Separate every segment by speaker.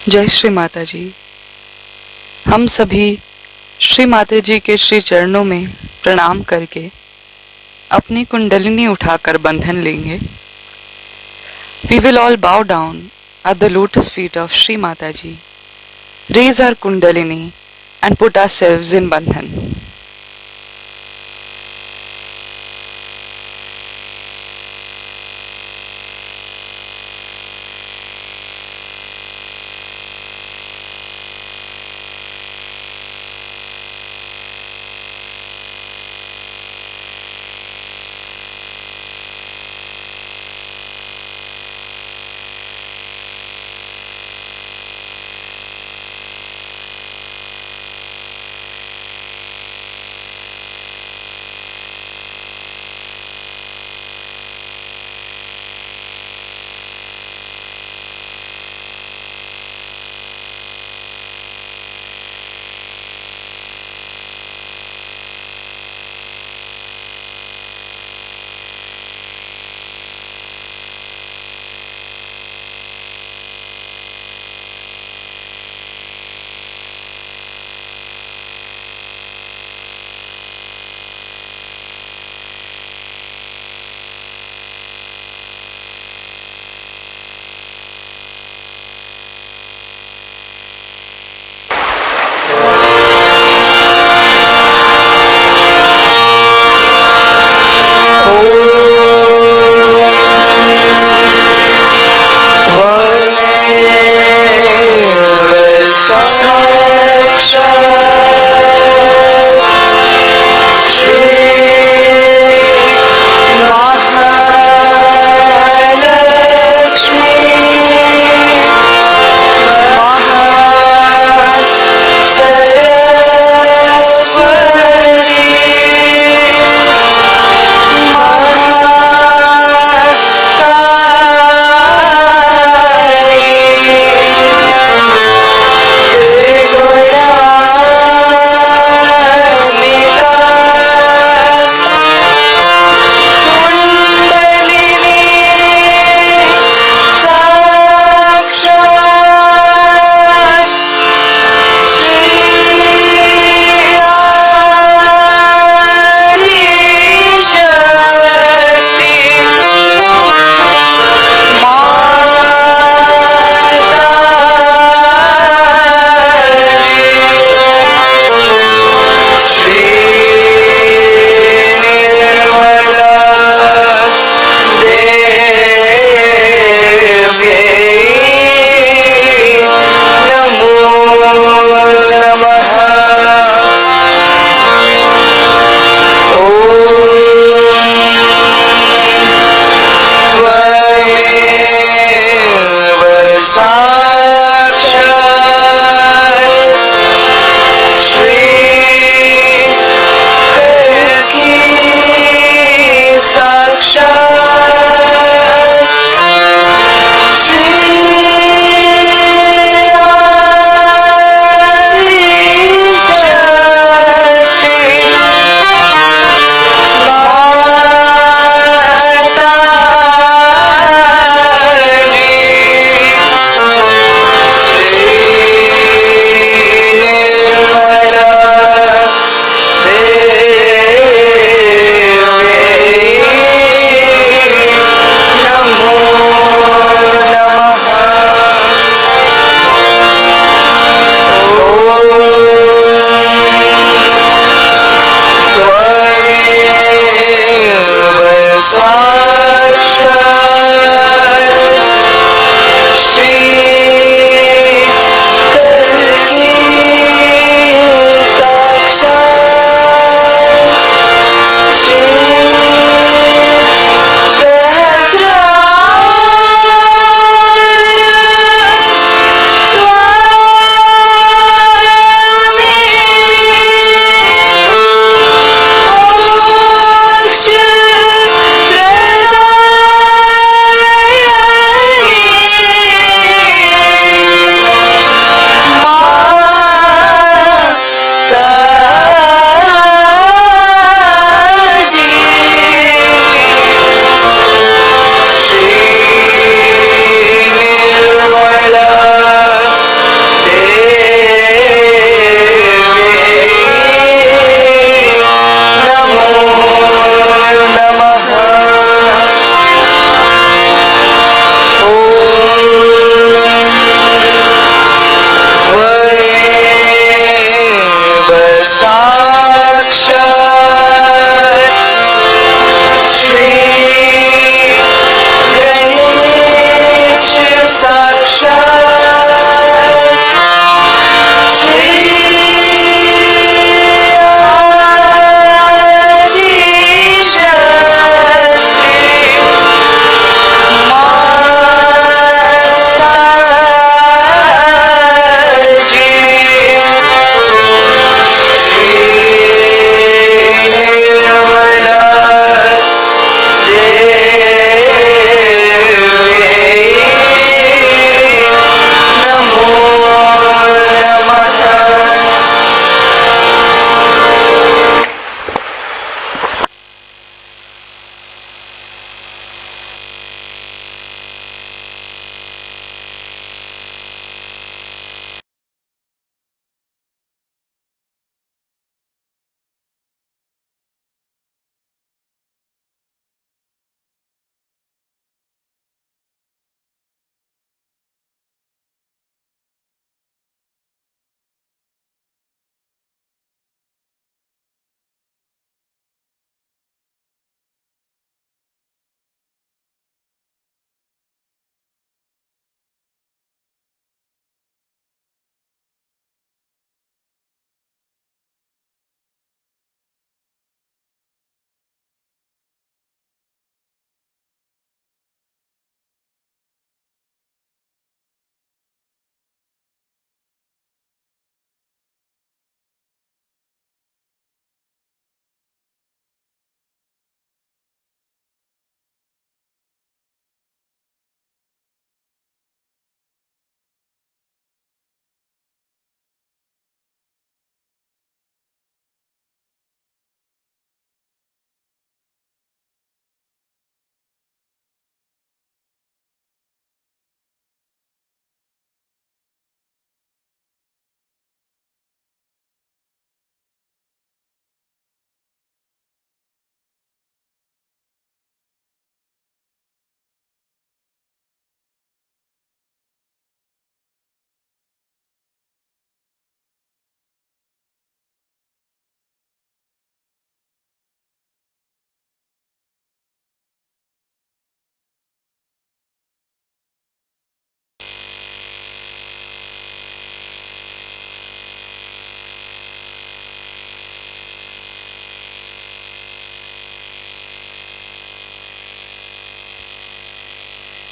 Speaker 1: जय श्री माता जी। हम सभी श्री माता जी के श्री चरणों में प्रणाम करके अपनी कुंडलिनी उठाकर बंधन लेंगे। We will all bow down at the lotus feet of Shri Mata Ji, raise our kundalini and put ourselves in bandhan.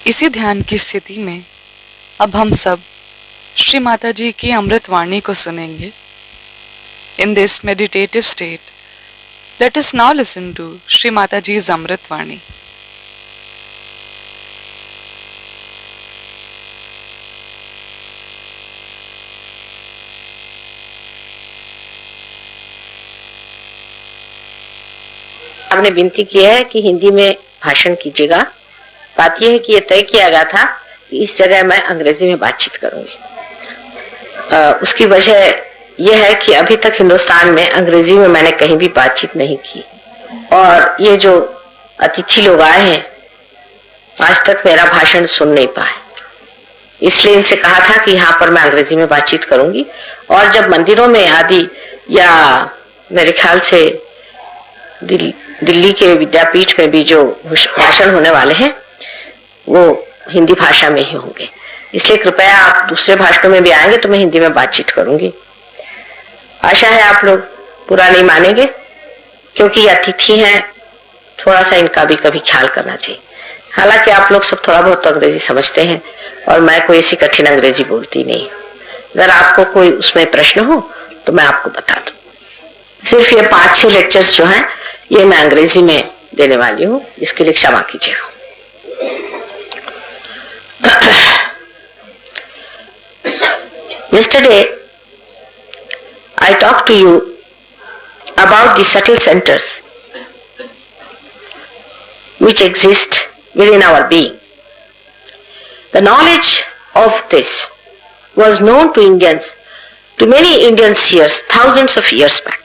Speaker 1: इसी ध्यान की स्थिति में अब हम सब श्री माता जी की अमृत वाणी को सुनेंगे. In this meditative state, let us now listen to Shri Mataji's Amrit Vani.
Speaker 2: आपने विनती की है कि हिंदी में भाषण कीजिएगा. बात यह है कि यह तय किया गया था कि इस जगह मैं अंग्रेजी में बातचीत करूंगी. उसकी वजह यह है कि अभी तक हिंदुस्तान में अंग्रेजी में मैंने कहीं भी बातचीत नहीं की और ये जो अतिथि लोग आए हैं आज तक मेरा भाषण सुन नहीं पाए. इसलिए इनसे कहा था कि यहाँ पर मैं अंग्रेजी में बातचीत करूंगी और जब मंदिरों में आदि या मेरे ख्याल से दिल्ली के विद्यापीठ में भी जो भाषण होने वाले हैं वो हिंदी भाषा में ही होंगे. इसलिए कृपया आप दूसरे भाषणों में भी आएंगे तो मैं हिंदी में बातचीत करूंगी. आशा है आप लोग बुरा नहीं मानेंगे क्योंकि ये अतिथि हैं, थोड़ा सा इनका भी कभी ख्याल करना चाहिए. हालांकि आप लोग सब थोड़ा बहुत तो अंग्रेजी समझते हैं और मैं कोई ऐसी कठिन अंग्रेजी बोलती नहीं. अगर आपको कोई उसमें प्रश्न हो तो मैं आपको बता दूं. सिर्फ ये 5-6 लेक्चर्स जो हैं ये मैं अंग्रेजी में देने वाली हूँ, इसके लिए क्षमा कीजिएगा. Yesterday I talked to you about the subtle centers which exist within our being. The knowledge of this was known to Indians, to many Indian seers thousands of years back,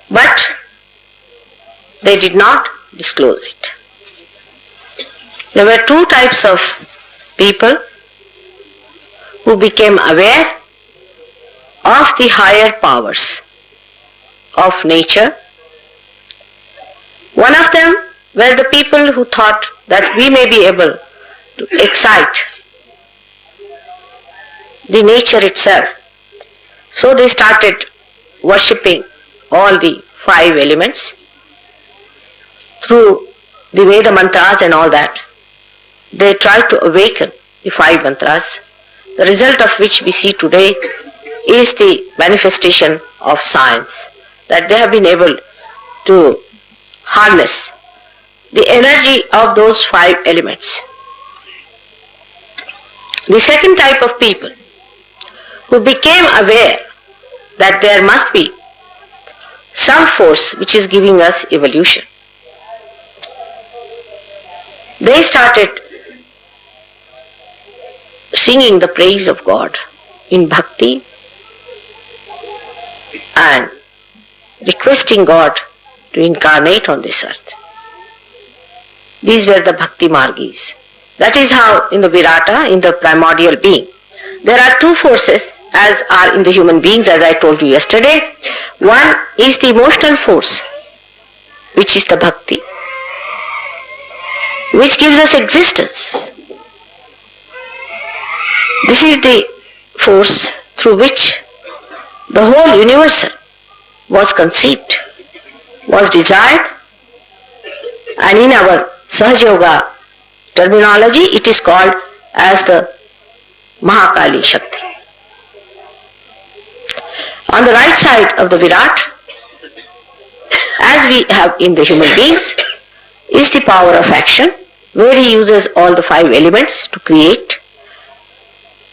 Speaker 2: but they did not disclose it. There were two types of people who became aware of the higher powers of nature. One of them were the people who thought that we may be able to excite the nature itself. So they started worshipping all the 5 elements through the Veda mantras and all that. They tried to awaken the 5 mantras, the result of which we see today is the manifestation of science, that they have been able to harness the energy of those 5 elements. The second type of people who became aware that there must be some force which is giving us evolution. They started singing the praise of God in bhakti and requesting God to incarnate on this earth. These were the bhakti margis. That is how in the Virata, in the primordial being, there are 2 forces as are in the human beings, as I told you yesterday. One is the emotional force, which is the bhakti, which gives us existence. This is the force through which the whole universal was conceived, was desired, and in our Sahaja Yoga terminology it is called as the Mahakali Shakti. On the right side of the Virat, as we have in the human beings, is the power of action, where he uses all the 5 elements to create,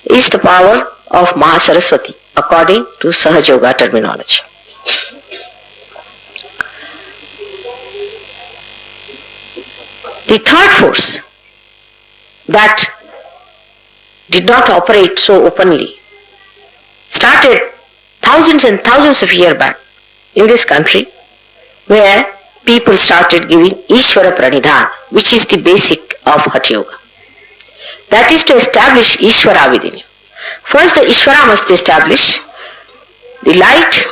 Speaker 2: is the power of Mahasaraswati according to Sahaja Yoga terminology. The third force that did not operate so openly started thousands and thousands of years back in this country, where people started giving Ishvara Pranidhan, which is the basic of Hatha Yoga. That is to establish Ishvara within you. First the Ishvara must be established, the light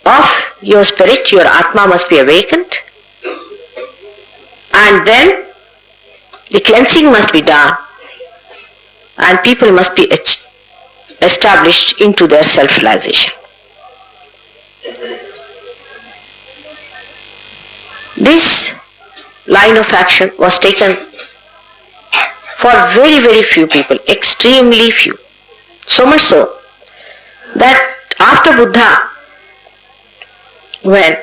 Speaker 2: of your spirit, your Atma must be awakened, and then the cleansing must be done and people must be established into their self-realization. This line of action was taken for very, very few people, extremely few. So much so that after Buddha, when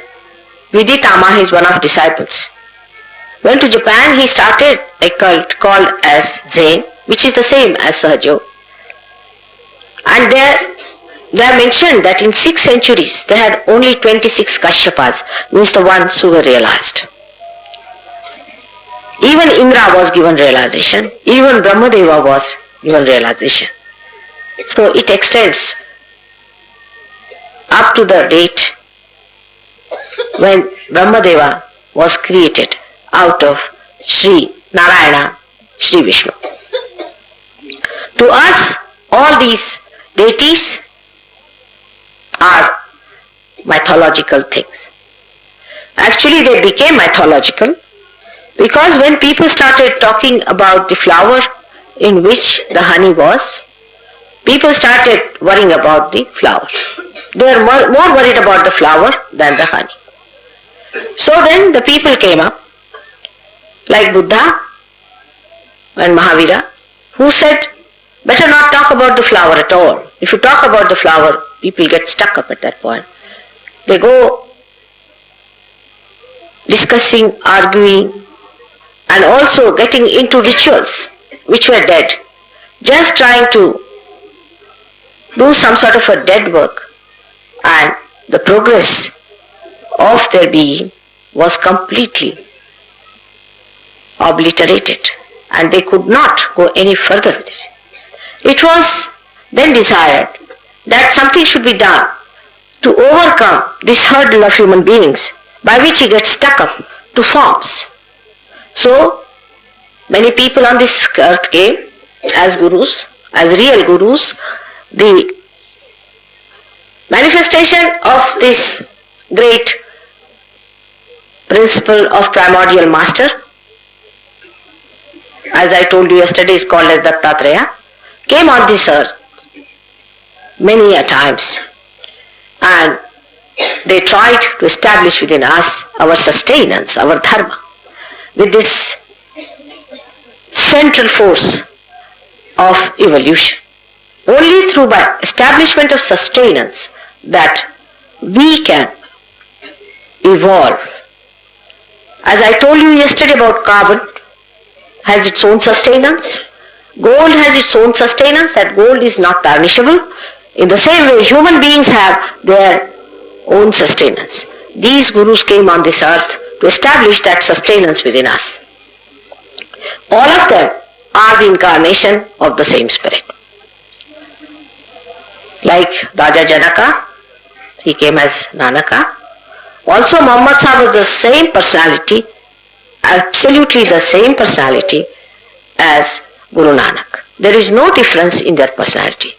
Speaker 2: Viditama, is one of disciples, went to Japan, he started a cult called as Zen, which is the same as Sahaja. And they are mentioned that in 6 centuries they had only 26 Kashyapas, means the ones who were realized. Even Indra was given realization, even Brahmadeva was given realization. So it extends up to the date when Brahmadeva was created out of Shri Narayana, Shri Vishnu. To us, all these deities are mythological things. Actually, they became mythological because when people started talking about the flower in which the honey was, people started worrying about the flower. They were more worried about the flower than the honey. So then the people came up, like Buddha and Mahavira, who said, better not talk about the flower at all. If you talk about the flower, people get stuck up at that point. They go discussing, arguing, and also getting into rituals which were dead, just trying to do some sort of a dead work, and the progress of their being was completely obliterated, and they could not go any further with it. It was then desired that something should be done to overcome this hurdle of human beings by which he gets stuck up to forms. So many people on this earth came as gurus, as real gurus. The manifestation of this great principle of primordial master, as I told you yesterday, is called as Dattatreya, came on this earth many a times, and they tried to establish within us our sustenance, our dharma, with this central force of evolution. Only through by establishment of sustenance that we can evolve. As I told you yesterday about carbon, has its own sustenance. Gold has its own sustenance, that gold is not tarnishable. In the same way, human beings have their own sustenance. These gurus came on this earth to establish that sustenance within us. All of them are the incarnation of the same spirit. Like Raja Janaka, he came as Nanaka. Also Muhammad Sahib was the same personality, absolutely the same personality as Guru Nanak. There is no difference in their personality.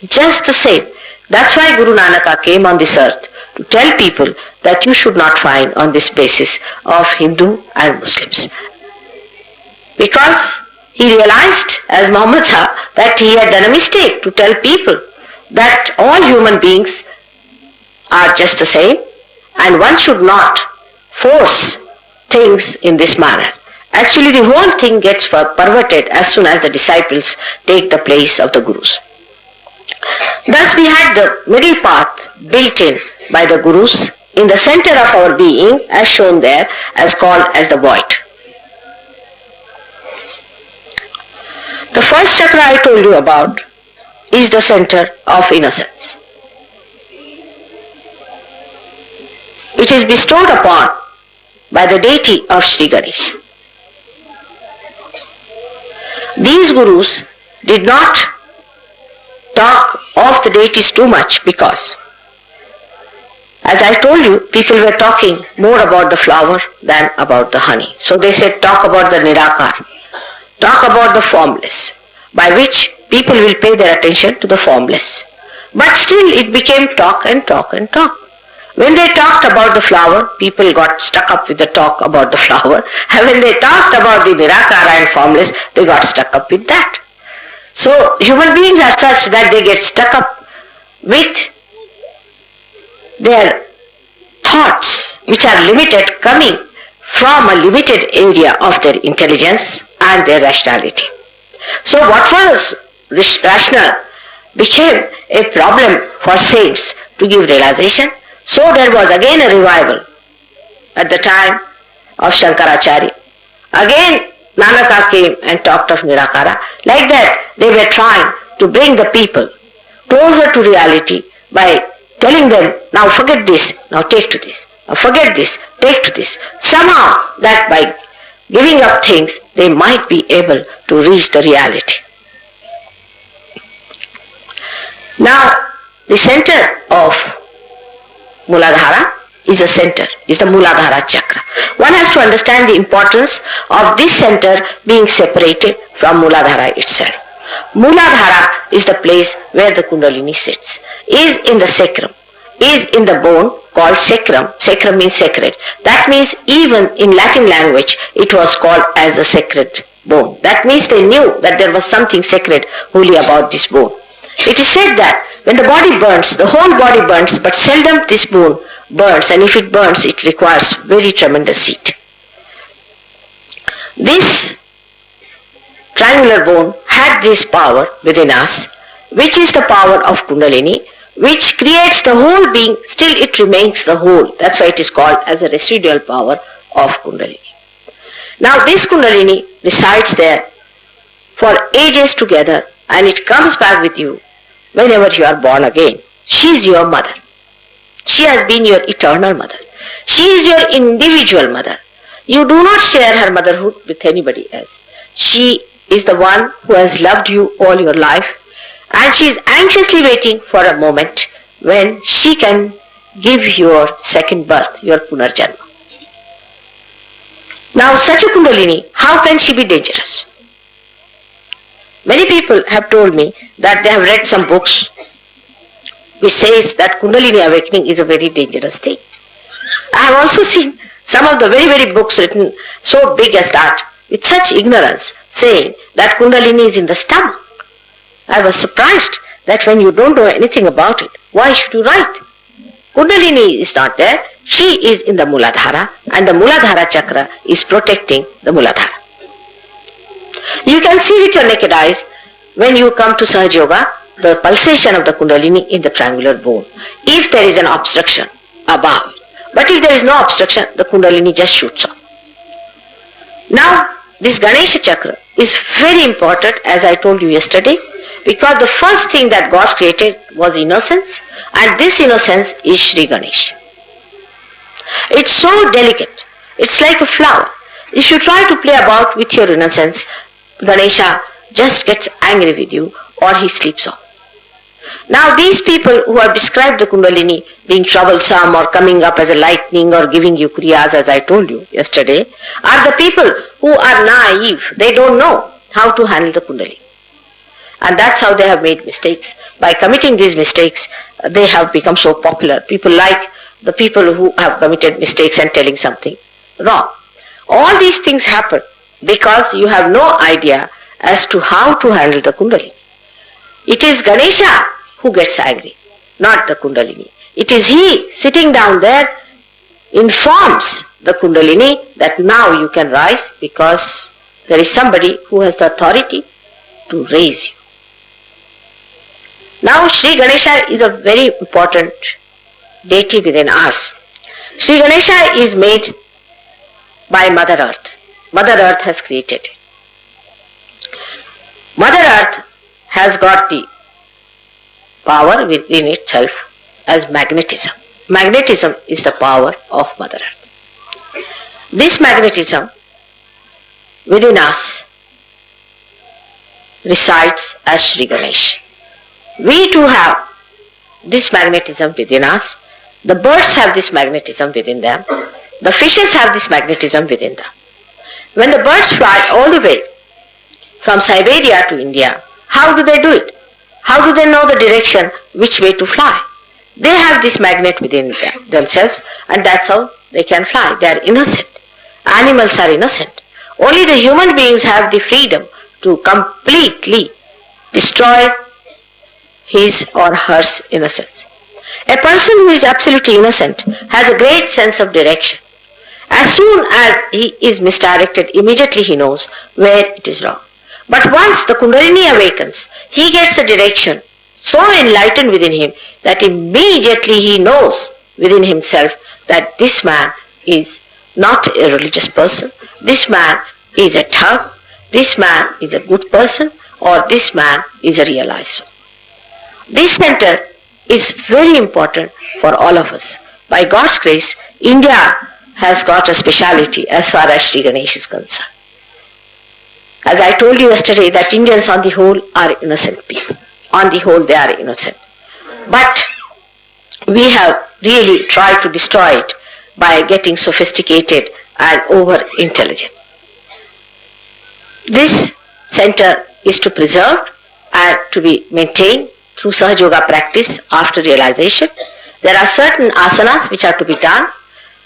Speaker 2: Just the same. That's why Guru Nanaka came on this earth to tell people that you should not find on this basis of Hindu and Muslims. Because he realized as Muhammad Sahib that he had done a mistake to tell people that all human beings are just the same and one should not force things in this manner. Actually, the whole thing gets perverted as soon as the disciples take the place of the gurus. Thus we had the middle path built in by the gurus in the center of our being, as shown there, as called as the void. The first chakra I told you about is the center of innocence. It is bestowed upon by the deity of Shri Ganesh. These gurus did not talk of the deities too much because, as I told you, people were talking more about the flower than about the honey. So they said, talk about the Nirakar, talk about the formless, by which people will pay their attention to the formless. But still it became talk and talk and talk. When they talked about the flower, people got stuck up with the talk about the flower. And when they talked about the Nirakara and formless, they got stuck up with that. So human beings are such that they get stuck up with their thoughts which are limited, coming from a limited area of their intelligence and their rationality. So what was rational became a problem for saints to give realization. So there was again a revival at the time of Shankaracharya. Again Nanaka came and talked of Nirakara. Like that they were trying to bring the people closer to reality by telling them, now forget this, now take to this. Now forget this, take to this. Somehow that by giving up things they might be able to reach the reality. Now the center of Muladhara is the center, is the Muladhara Chakra. One has to understand the importance of this center being separated from Muladhara itself. Muladhara is the place where the Kundalini sits, is in the sacrum, is in the bone called sacrum. Sacrum means sacred. That means even in Latin language it was called as a sacred bone. That means they knew that there was something sacred, holy about this bone. It is said that when the body burns, the whole body burns, but seldom this bone burns, and if it burns, it requires very tremendous heat. This triangular bone had this power within us, which is the power of Kundalini, which creates the whole being, still it remains the whole. That's why it is called as a residual power of Kundalini. Now this Kundalini resides there for ages together, and it comes back with you whenever you are born again. She is your mother. She has been your eternal mother. She is your individual mother. You do not share her motherhood with anybody else. She is the one who has loved you all your life, and she is anxiously waiting for a moment when she can give your second birth, your Punarjanma. Now such a Kundalini, how can she be dangerous? Many people have told me that they have read some books which says that Kundalini awakening is a very dangerous thing. I have also seen some of the very, very books written so big as that, with such ignorance, saying that Kundalini is in the stomach. I was surprised that when you don't know anything about it, why should you write? Kundalini is not there, she is in the Muladhara, and the Muladhara Chakra is protecting the Muladhara. You can see with your naked eyes when you come to Sahaja Yoga the pulsation of the Kundalini in the triangular bone, if there is an obstruction above it. But if there is no obstruction, the Kundalini just shoots off. Now this Ganesha Chakra is very important, as I told you yesterday, because the first thing that God created was innocence, and this innocence is Shri Ganesha. It's so delicate, it's like a flower. If you try to play about with your innocence, Ganesha just gets angry with you or he sleeps off. Now these people who have described the Kundalini being troublesome or coming up as a lightning or giving you kriyas, as I told you yesterday, are the people who are naive. They don't know how to handle the Kundalini. And that's how they have made mistakes. By committing these mistakes, they have become so popular. People like the people who have committed mistakes and telling something wrong. All these things happen because you have no idea as to how to handle the Kundalini. It is Ganesha who gets angry, not the Kundalini. It is he sitting down there informs the Kundalini that now you can rise because there is somebody who has the authority to raise you. Now Shri Ganesha is a very important deity within us. Shri Ganesha is made by Mother Earth. Mother Earth has created it. Mother Earth has got the power within itself as magnetism. Magnetism is the power of Mother Earth. This magnetism within us resides as Shri Ganesh. We too have this magnetism within us. The birds have this magnetism within them. The fishes have this magnetism within them. When the birds fly all the way from Siberia to India, how do they do it? How do they know the direction which way to fly? They have this magnet within themselves, and that's how they can fly. They are innocent. Animals are innocent. Only the human beings have the freedom to completely destroy his or her innocence. A person who is absolutely innocent has a great sense of direction. As soon as he is misdirected, immediately he knows where it is wrong. But once the Kundalini awakens, he gets the direction so enlightened within him that immediately he knows within himself that this man is not a religious person, this man is a thug, this man is a good person, or this man is a realized soul. This center is very important for all of us. By God's grace, India has got a speciality as far as Shri Ganesh is concerned. As I told you yesterday, that Indians on the whole are innocent people. On the whole, they are innocent. But we have really tried to destroy it by getting sophisticated and over-intelligent. This center is to preserve and to be maintained through Sahaja Yoga practice after realization. There are certain asanas which are to be done.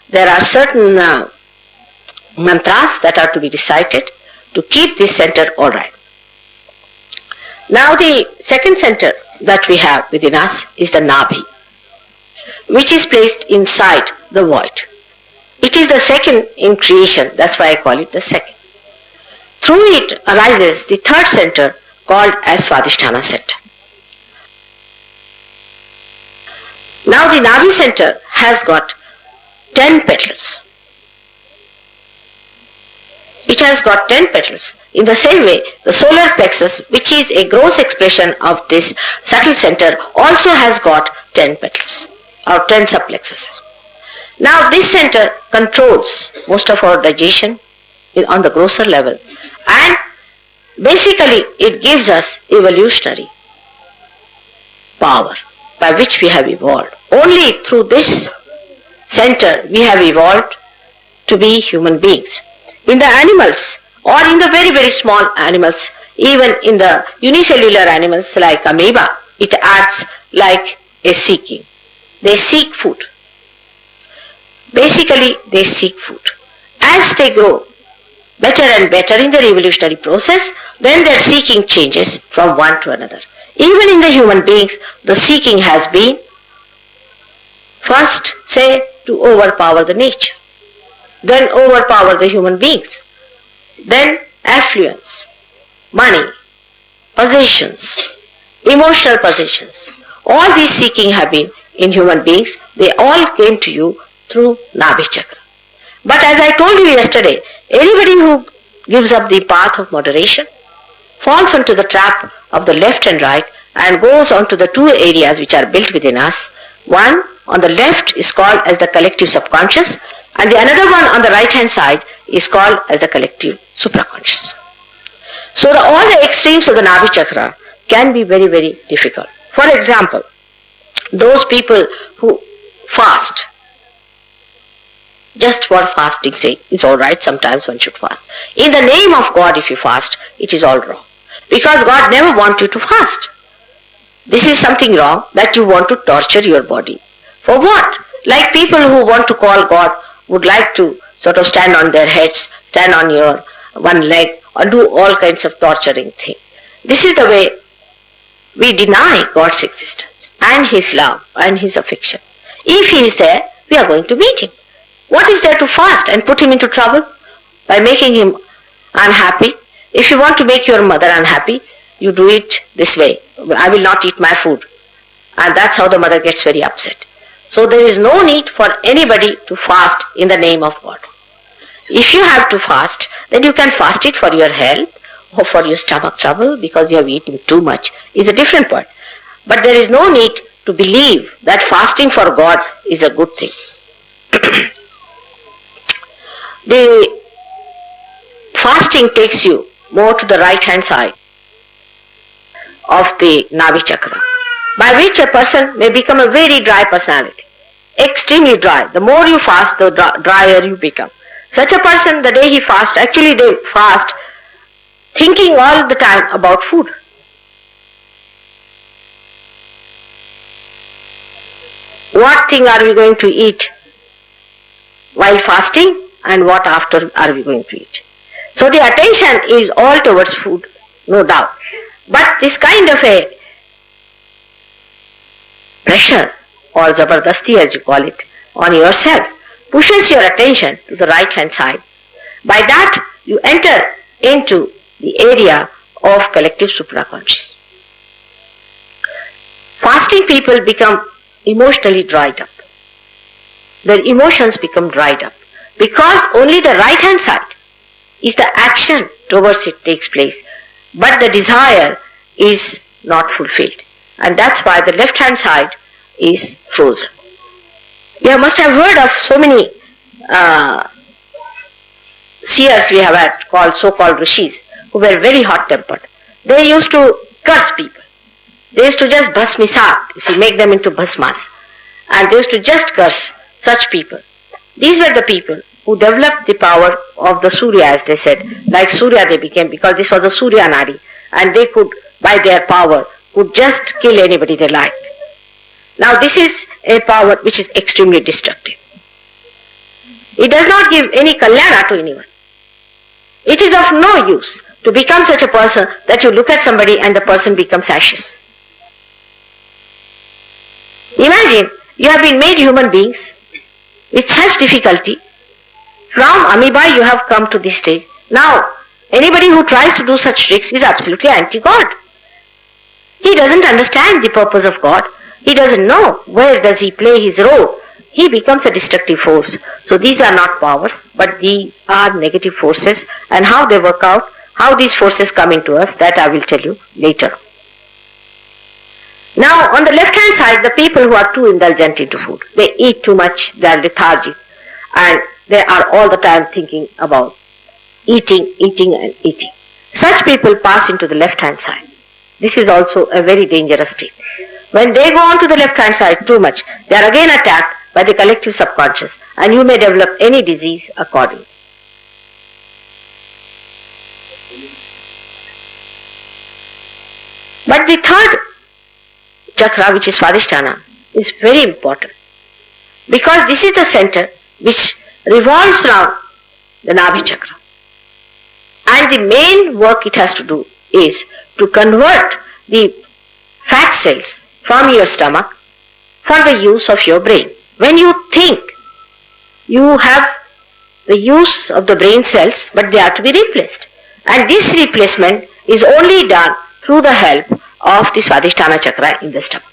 Speaker 2: There are certain mantras that are to be recited to keep this center all right. Now the second center that we have within us is the Nabhi, which is placed inside the void. It is the second in creation, that's why I call it the second. Through it arises the third center called as Swadhisthana center. Now the Navi center has got 10 petals. It has got 10 petals. In the same way, the solar plexus, which is a gross expression of this subtle center, also has got 10 petals or 10 subplexuses. Now this center controls most of our digestion on the grosser level, and basically it gives us evolutionary power by which we have evolved. Only through this center we have evolved to be human beings. In the animals, or in the very, very small animals, even in the unicellular animals like amoeba, it acts like a seeking. They seek food. Basically, they seek food. As they grow better and better in their evolutionary process, then their seeking changes from one to another. Even in the human beings, the seeking has been first, say, to overpower the nature, then overpower the human beings, then affluence, money, possessions, emotional possessions. All these seeking have been in human beings. They all came to you through Nabhi Chakra. But as I told you yesterday, anybody who gives up the path of moderation falls onto the trap of the left and right and goes onto the two areas which are built within us. One on the left is called as the collective subconscious, and the another one on the right hand side is called as the collective supraconscious. So all the extremes of the Nabhi Chakra can be very, very difficult. For example, those people who fast, just for fasting sake, is alright, sometimes one should fast. In the name of God, if you fast, it is all wrong. Because God never wants you to fast. This is something wrong, that you want to torture your body. For what? Like people who want to call God would like to sort of stand on their heads, stand on your one leg, or do all kinds of torturing things. This is the way we deny God's existence and His love and His affection. If He is there, we are going to meet Him. What is there to fast and put Him into trouble? By making Him unhappy. If you want to make your mother unhappy, you do it this way. I will not eat my food. And that's how the mother gets very upset. So there is no need for anybody to fast in the name of God. If you have to fast, then you can fast it for your health or for your stomach trouble because you have eaten too much. Is a different point. But there is no need to believe that fasting for God is a good thing. The fasting takes you more to the right hand side of the Nabhi Chakra, by which a person may become a very dry personality, extremely dry. The more you fast, the drier you become. Such a person, the day he fasts, actually they fast thinking all the time about food. What thing are we going to eat while fasting, and what after are we going to eat? So the attention is all towards food, no doubt. But this kind of a pressure, or zabardasti as you call it, on yourself pushes your attention to the right hand side. By that you enter into the area of collective supraconscious. Fasting people become emotionally dried up. Their emotions become dried up because only the right hand side is the action towards it takes place, but the desire is not fulfilled, and that's why the left hand side is frozen. You must have heard of so many seers we have had, called so-called rishis, who were very hot-tempered. They used to curse people. They used to just bhasmisat, make them into bhasmas, and they used to just curse such people. These were the people who developed the power of the Surya, as they said. Like Surya they became, because this was a Surya Nadi, and they could, by their power, could just kill anybody they liked. Now this is a power which is extremely destructive. It does not give any kalyana to anyone. It is of no use to become such a person that you look at somebody and the person becomes ashes. Imagine you have been made human beings with such difficulty. From amoeba you have come to this stage. Now anybody who tries to do such tricks is absolutely anti-God. He doesn't understand the purpose of God. He doesn't know where does he play his role. He becomes a destructive force. So these are not powers, but these are negative forces, and how they work out, how these forces come into us, that I will tell you later. Now on the left hand side, the people who are too indulgent into food, they eat too much, they are lethargic, and they are all the time thinking about eating and eating. Such people pass into the left hand side. This is also a very dangerous state. When they go on to the left hand side too much, they are again attacked by the collective subconscious, and you may develop any disease accordingly. But the third chakra, which is Swadhisthana, is very important, because this is the center which revolves around the Nabhi chakra, and the main work it has to do is to convert the fat cells from your stomach for the use of your brain. When you think, you have the use of the brain cells, but they are to be replaced, and this replacement is only done through the help of the Swadhisthana chakra in the stomach.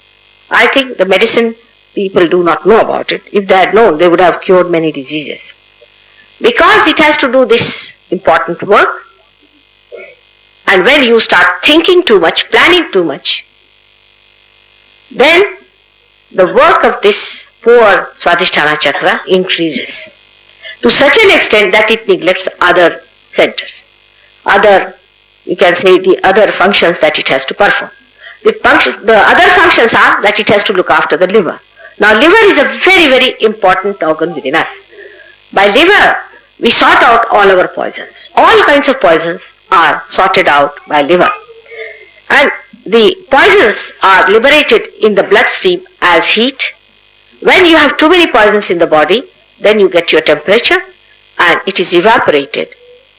Speaker 2: I think the medicine people do not know about it. If they had known, they would have cured many diseases. Because it has to do this important work, and when you start thinking too much, planning too much, then the work of this poor Swadhisthana chakra increases to such an extent that it neglects other centers, you can say the other functions that it has to perform. The other functions are that it has to look after the liver. Now liver is a very, very important organ within us. By liver, we sort out all our poisons. All kinds of poisons are sorted out by liver. And the poisons are liberated in the bloodstream as heat. When you have too many poisons in the body, then you get your temperature and it is evaporated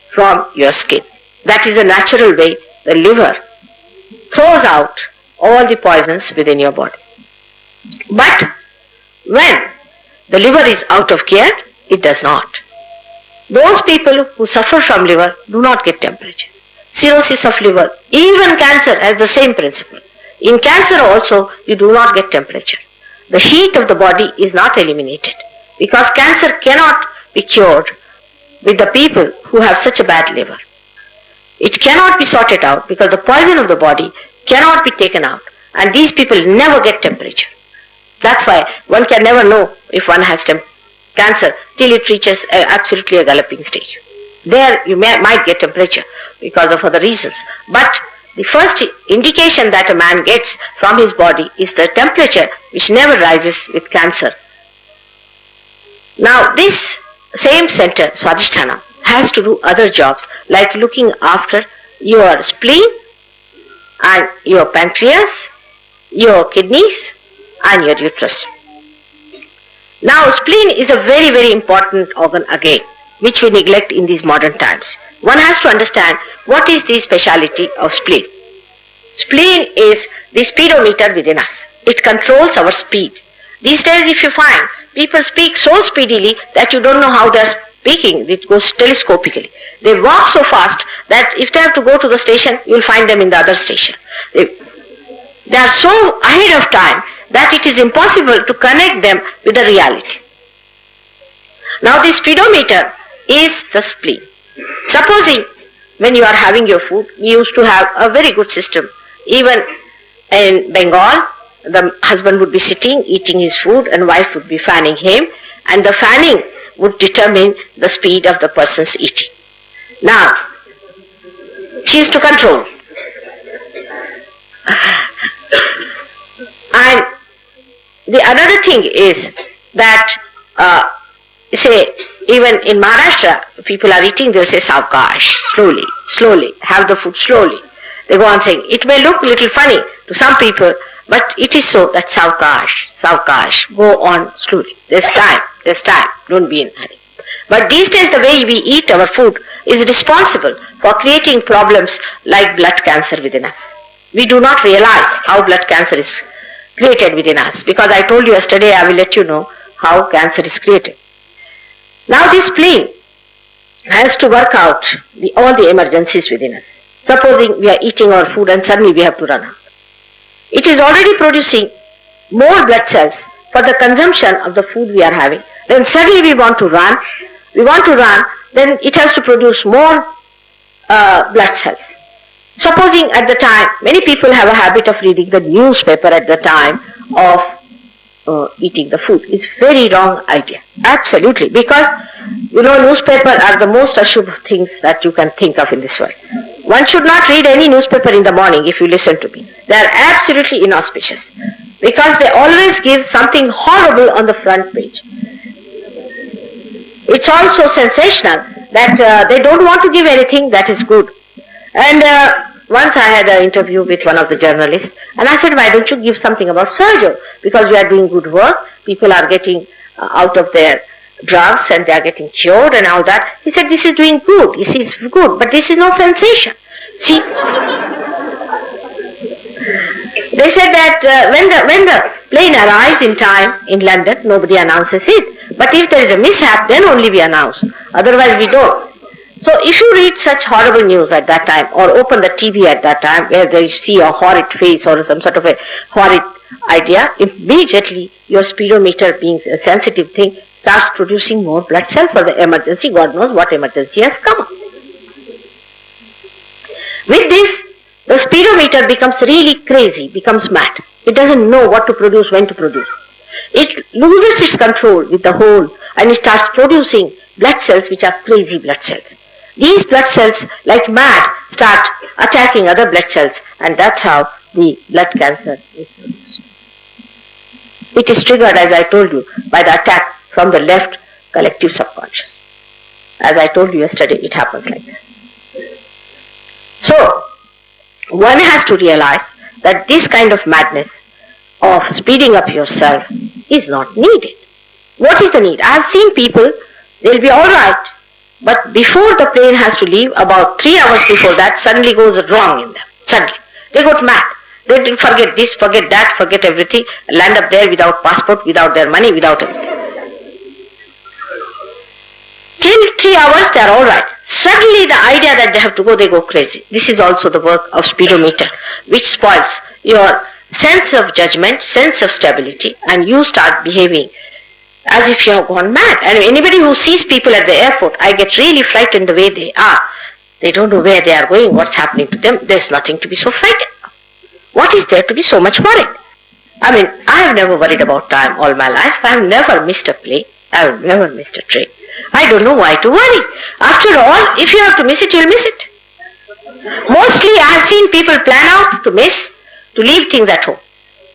Speaker 2: from your skin. That is a natural way the liver throws out all the poisons within your body. But when the liver is out of care, it does not. Those people who suffer from liver do not get temperature. Cirrhosis of liver, even cancer has the same principle. In cancer also, you do not get temperature. The heat of the body is not eliminated, because cancer cannot be cured with the people who have such a bad liver. It cannot be sorted out because the poison of the body cannot be taken out, and these people never get temperature. That's why one can never know if one has cancer till it reaches absolutely a galloping stage. There you might get temperature because of other reasons, but the first indication that a man gets from his body is the temperature, which never rises with cancer. Now this same center, Swadhisthana, has to do other jobs like looking after your spleen and your pancreas, your kidneys and your uterus. Now spleen is a very, very important organ again, which we neglect in these modern times. One has to understand what is the speciality of spleen. Spleen is the speedometer within us. It controls our speed. These days if you find people speak so speedily that you don't know how they are speaking, it goes telescopically. They walk so fast that if they have to go to the station, you will find them in the other station. They are so ahead of time that it is impossible to connect them with the reality. Now the speedometer is the spleen. Supposing when you are having your food, we used to have a very good system. Even in Bengal, the husband would be sitting, eating his food, and wife would be fanning him, and the fanning would determine the speed of the person's eating. Now, she is to control. And the another thing is that, say, even in Maharashtra, people are eating, they'll say, Savkash, slowly, slowly, have the food slowly. They go on saying, it may look a little funny to some people, but it is so that Savkash, Savkash, go on slowly. There's time, don't be in a hurry. But these days the way we eat our food is responsible for creating problems like blood cancer within us. We do not realize how blood cancer is created within us, because I told you yesterday, I will let you know how cancer is created. Now this spleen has to work out all the emergencies within us. Supposing we are eating our food and suddenly we have to run out. It is already producing more blood cells for the consumption of the food we are having. Then suddenly we want to run, then it has to produce more blood cells. Supposing at the time, many people have a habit of reading the newspaper at the time of eating the food. It's very wrong idea. Absolutely. Because, newspaper are the most ashubh things that you can think of in this world. One should not read any newspaper in the morning, if you listen to me. They are absolutely inauspicious. Because they always give something horrible on the front page. It's also sensational that they don't want to give anything that is good. And once I had an interview with one of the journalists, and I said, why don't you give something about surgery? Because we are doing good work, people are getting out of their drugs and they are getting cured and all that. He said, this is doing good, this is good, but this is no sensation. See, they said that when the plane arrives in time in London, nobody announces it. But if there is a mishap, then only we announce. Otherwise we don't. So if you read such horrible news at that time, or open the TV at that time where they see a horrid face or some sort of a horrid idea, immediately your speedometer, being a sensitive thing, starts producing more blood cells for the emergency. God knows what emergency has come up. With this, the speedometer becomes really crazy, becomes mad. It doesn't know what to produce, when to produce. It loses its control with the whole, and it starts producing blood cells which are crazy blood cells. These blood cells, like mad, start attacking other blood cells, and that's how the blood cancer is produced. It is triggered, as I told you, by the attack from the left collective subconscious. As I told you yesterday, it happens like that. So, one has to realize that this kind of madness of speeding up yourself is not needed. What is the need? I have seen people, they'll be alright, but before the plane has to leave, about 3 hours before that, suddenly goes wrong in them. Suddenly. They got mad. They didn't forget this, forget that, forget everything, land up there without passport, without their money, without everything. Till 3 hours they are alright. Suddenly the idea that they have to go, they go crazy. This is also the work of speedometer, which spoils your sense of judgment, sense of stability, and you start behaving as if you have gone mad. And anybody who sees people at the airport, I get really frightened the way they are. They don't know where they are going, what's happening to them. There's nothing to be so frightened of. What is there to be so much worried? I mean, I have never worried about time all my life. I have never missed a plane. I have never missed a train. I don't know why to worry. After all, if you have to miss it, you'll miss it. Mostly I have seen people plan out to miss, to leave things at home.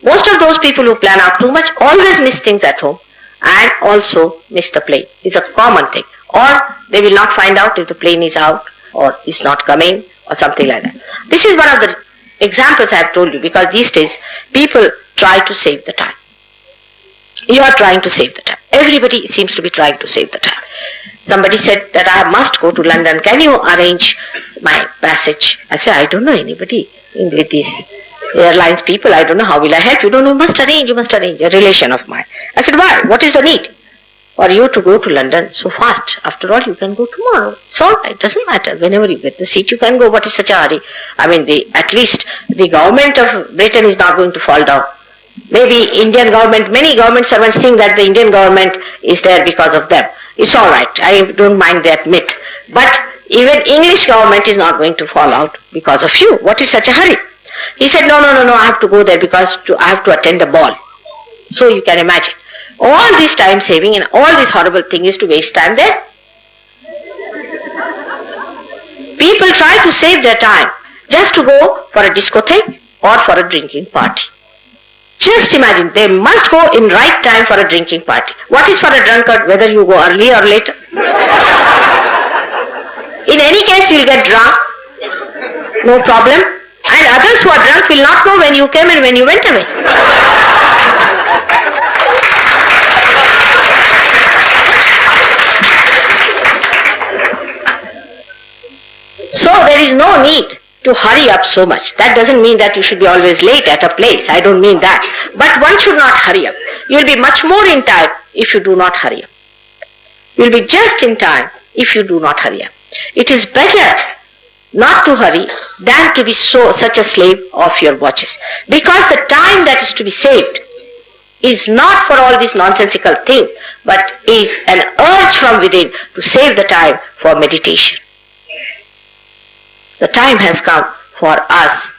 Speaker 2: Most of those people who plan out too much always miss things at home and also miss the plane. It's a common thing. Or they will not find out if the plane is out or is not coming or something like that. This is one of the examples I have told you, because these days people try to save the time. You are trying to save the time. Everybody seems to be trying to save the time. Somebody said that I must go to London. Can you arrange my passage? I said, I don't know anybody with these airlines people. I don't know how will I help you. You must arrange, a relation of mine. I said, why? What is the need? for you to go to London so fast. After all, you can go tomorrow. It's all right, doesn't matter. Whenever you get the seat, you can go. What is such a hurry? I mean, at least the government of Britain is not going to fall down. Maybe Indian government, many government servants think that the Indian government is there because of them. It's all right. I don't mind that myth. But even English government is not going to fall out because of you. What is such a hurry? He said, no, I have to go there because I have to attend a ball. So you can imagine. All this time saving and all this horrible thing is to waste time there. People try to save their time just to go for a discotheque or for a drinking party. Just imagine, they must go in right time for a drinking party. What is for a drunkard, whether you go early or later? In any case, you will get drunk, no problem. And others who are drunk will not know when you came and when you went away. So there is no need to hurry up so much. That doesn't mean that you should be always late at a place. I don't mean that. But one should not hurry up. You will be much more in time if you do not hurry up. You will be just in time if you do not hurry up. It is better not to hurry than to be such a slave of your watches. Because the time that is to be saved is not for all these nonsensical things, but is an urge from within to save the time for meditation. The time has come for us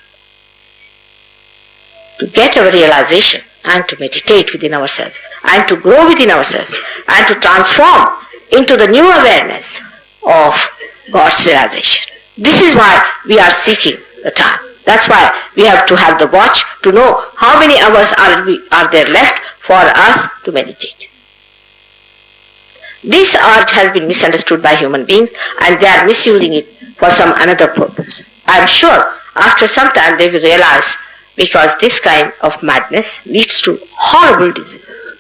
Speaker 2: to get our realization and to meditate within ourselves and to grow within ourselves and to transform into the new awareness of God's realization. This is why we are seeking the time. That's why we have to have the watch to know how many hours are there left for us to meditate. This urge has been misunderstood by human beings and they are misusing it for some another purpose. I am sure after some time they will realize, because this kind of madness leads to horrible diseases.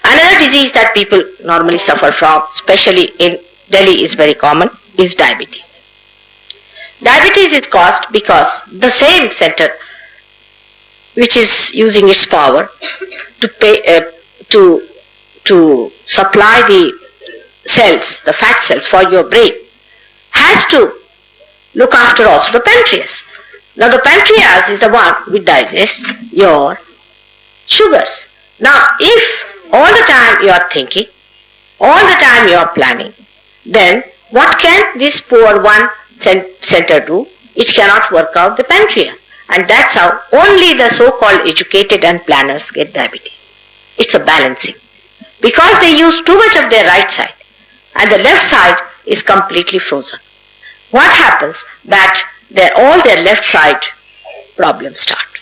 Speaker 2: Another disease that people normally suffer from, especially in Delhi is very common, is diabetes. Diabetes is caused because the same center which is using its power to supply the cells, the fat cells for your brain, has to look after also the pancreas. Now the pancreas is the one which digests your sugars. Now if all the time you are thinking, all the time you are planning, then what can this poor one center do? It cannot work out the pancreas. And that's how only the so-called educated and planners get diabetes. It's a balancing. Because they use too much of their right side and the left side is completely frozen. What happens? That all their left side problems start.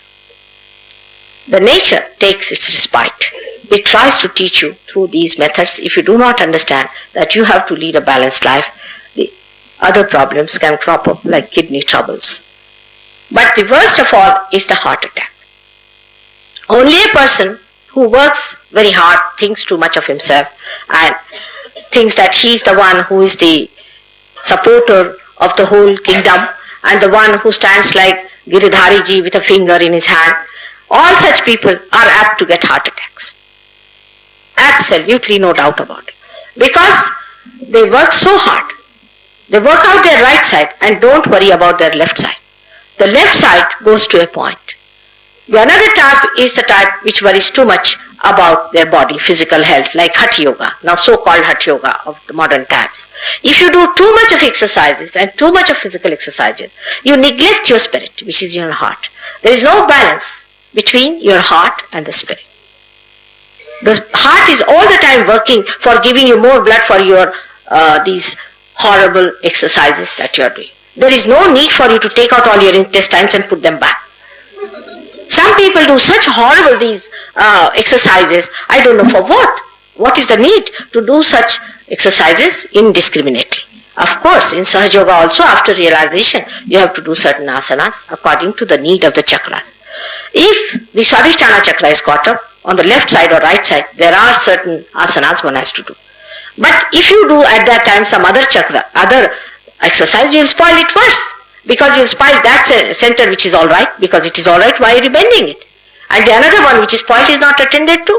Speaker 2: The nature takes its respite. It tries to teach you through these methods. If you do not understand that you have to lead a balanced life, the other problems can crop up like kidney troubles. But the worst of all is the heart attack. Only a person who works very hard, thinks too much of himself and thinks that he is the one who is the supporter of the whole kingdom and the one who stands like Giridhari ji with a finger in his hand. All such people are apt to get heart attacks. Absolutely no doubt about it. Because they work so hard. They work out their right side and don't worry about their left side. The left side goes to a point. The another type is the type which worries too much about their body, physical health, like Hatha Yoga, now so-called Hatha Yoga of the modern times. If you do too much of exercises and too much of physical exercises, you neglect your spirit, which is your heart. There is no balance between your heart and the spirit. The heart is all the time working for giving you more blood for your these horrible exercises that you are doing. There is no need for you to take out all your intestines and put them back. Some people do such horrible these exercises, I don't know for what. What is the need to do such exercises indiscriminately? Of course, in Sahaja Yoga also after realization, you have to do certain asanas according to the need of the chakras. If the Swadhisthana chakra is caught up, on the left side or right side, there are certain asanas one has to do. But if you do at that time some other chakra, other exercise, you will spoil it worse. Because you will spoil that center which is alright, because it is alright, why are you bending it? And the another one which is spoiled is not attended to.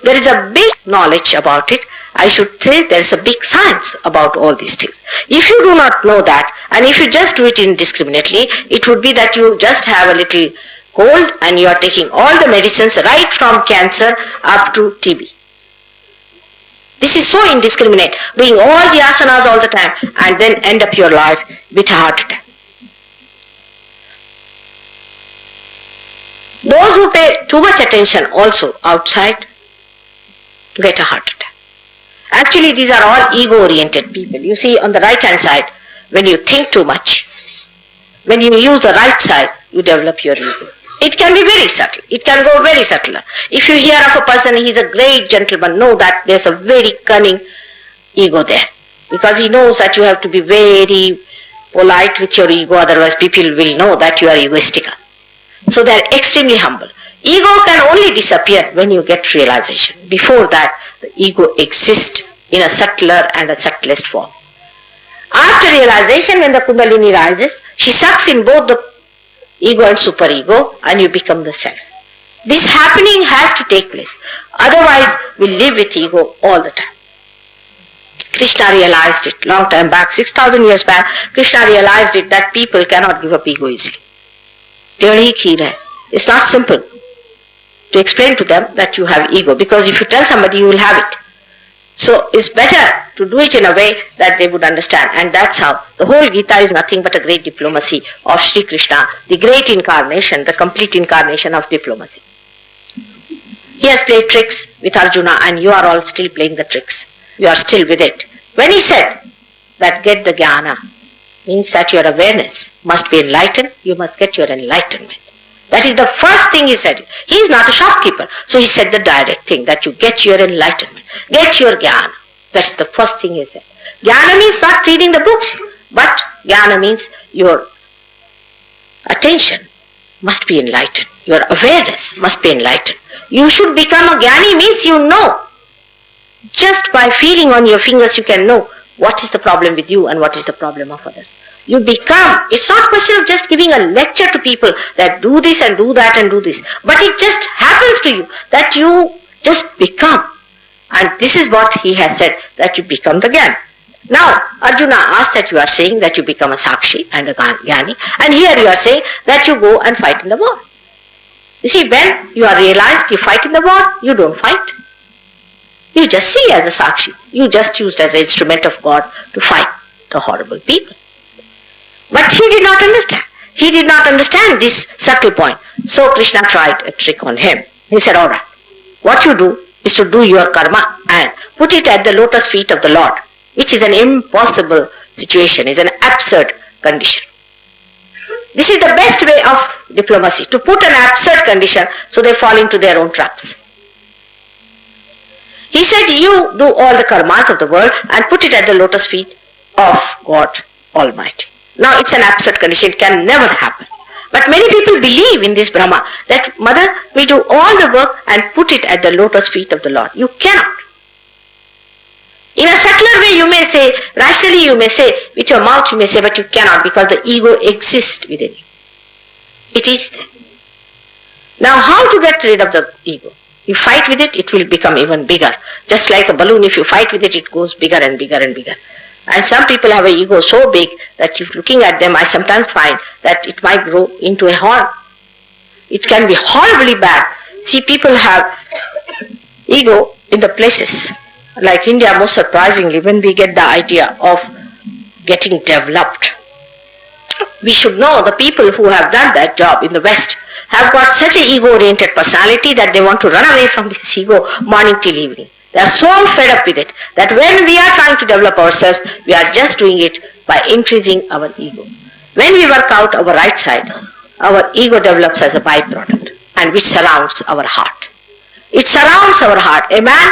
Speaker 2: There is a big knowledge about it. I should say there is a big science about all these things. If you do not know that, and if you just do it indiscriminately, it would be that you just have a little cold and you are taking all the medicines right from cancer up to TB. This is so indiscriminate, doing all the asanas all the time and then end up your life with a heart attack. Those who pay too much attention also outside get a heart attack. Actually, these are all ego-oriented people. You see, on the right-hand side, when you think too much, when you use the right side, you develop your ego. It can be very subtle. It can go very subtle. If you hear of a person, he's a great gentleman, know that there's a very cunning ego there. Because he knows that you have to be very polite with your ego, otherwise people will know that you are egoistical. So they are extremely humble. Ego can only disappear when you get realization. Before that, the ego exists in a subtler and a subtlest form. After realization, when the Kundalini rises, she sucks in both the ego and superego, and you become the self. This happening has to take place. Otherwise, we live with ego all the time. Krishna realized it long time back, 6,000 years back. Krishna realized it that people cannot give up ego easily. It's not simple to explain to them that you have ego, because if you tell somebody, you will have it. So it's better to do it in a way that they would understand, and that's how the whole Gita is nothing but a great diplomacy of Shri Krishna, the great incarnation, the complete incarnation of diplomacy. He has played tricks with Arjuna, and you are all still playing the tricks. You are still with it. When he said that get the jnana, means that your awareness must be enlightened, you must get your enlightenment. That is the first thing he said. He is not a shopkeeper, so he said the direct thing, that you get your enlightenment, get your jnana. That's the first thing he said. Jnana means not reading the books, but jnana means your attention must be enlightened, your awareness must be enlightened. You should become a jnani means you know. Just by feeling on your fingers you can know what is the problem with you and what is the problem of others. You become, it's not a question of just giving a lecture to people that do this and do that and do this, but it just happens to you that you just become. And this is what he has said, that you become the Jnana. Now, Arjuna asked that you are saying that you become a Sakshi and a Jnani, and here you are saying that you go and fight in the war. You see, when you are realized you fight in the war, you don't fight. You just see as a Sakshi. You just used as an instrument of God to fight the horrible people. But he did not understand. He did not understand this subtle point. So Krishna tried a trick on him. He said, all right, what you do is to do your karma and put it at the lotus feet of the Lord, which is an impossible situation, is an absurd condition. This is the best way of diplomacy, to put an absurd condition so they fall into their own traps. He said, you do all the karmas of the world and put it at the lotus feet of God Almighty. Now it's an absurd condition, it can never happen. But many people believe in this Brahma, that Mother, we do all the work and put it at the lotus feet of the Lord. You cannot. In a subtler way you may say, rationally you may say, with your mouth you may say, but you cannot, because the ego exists within you. It is there. Now how to get rid of the ego? You fight with it, it will become even bigger. Just like a balloon, if you fight with it, it goes bigger and bigger and bigger. And some people have an ego so big that if looking at them, I sometimes find that it might grow into a horn. It can be horribly bad. See, people have ego in the places. Like India, most surprisingly, when we get the idea of getting developed, we should know the people who have done that job in the West have got such an ego-oriented personality that they want to run away from this ego morning till evening. They are so fed up with it that when we are trying to develop ourselves, we are just doing it by increasing our ego. When we work out our right side, our ego develops as a byproduct, and which surrounds our heart. It surrounds our heart. A man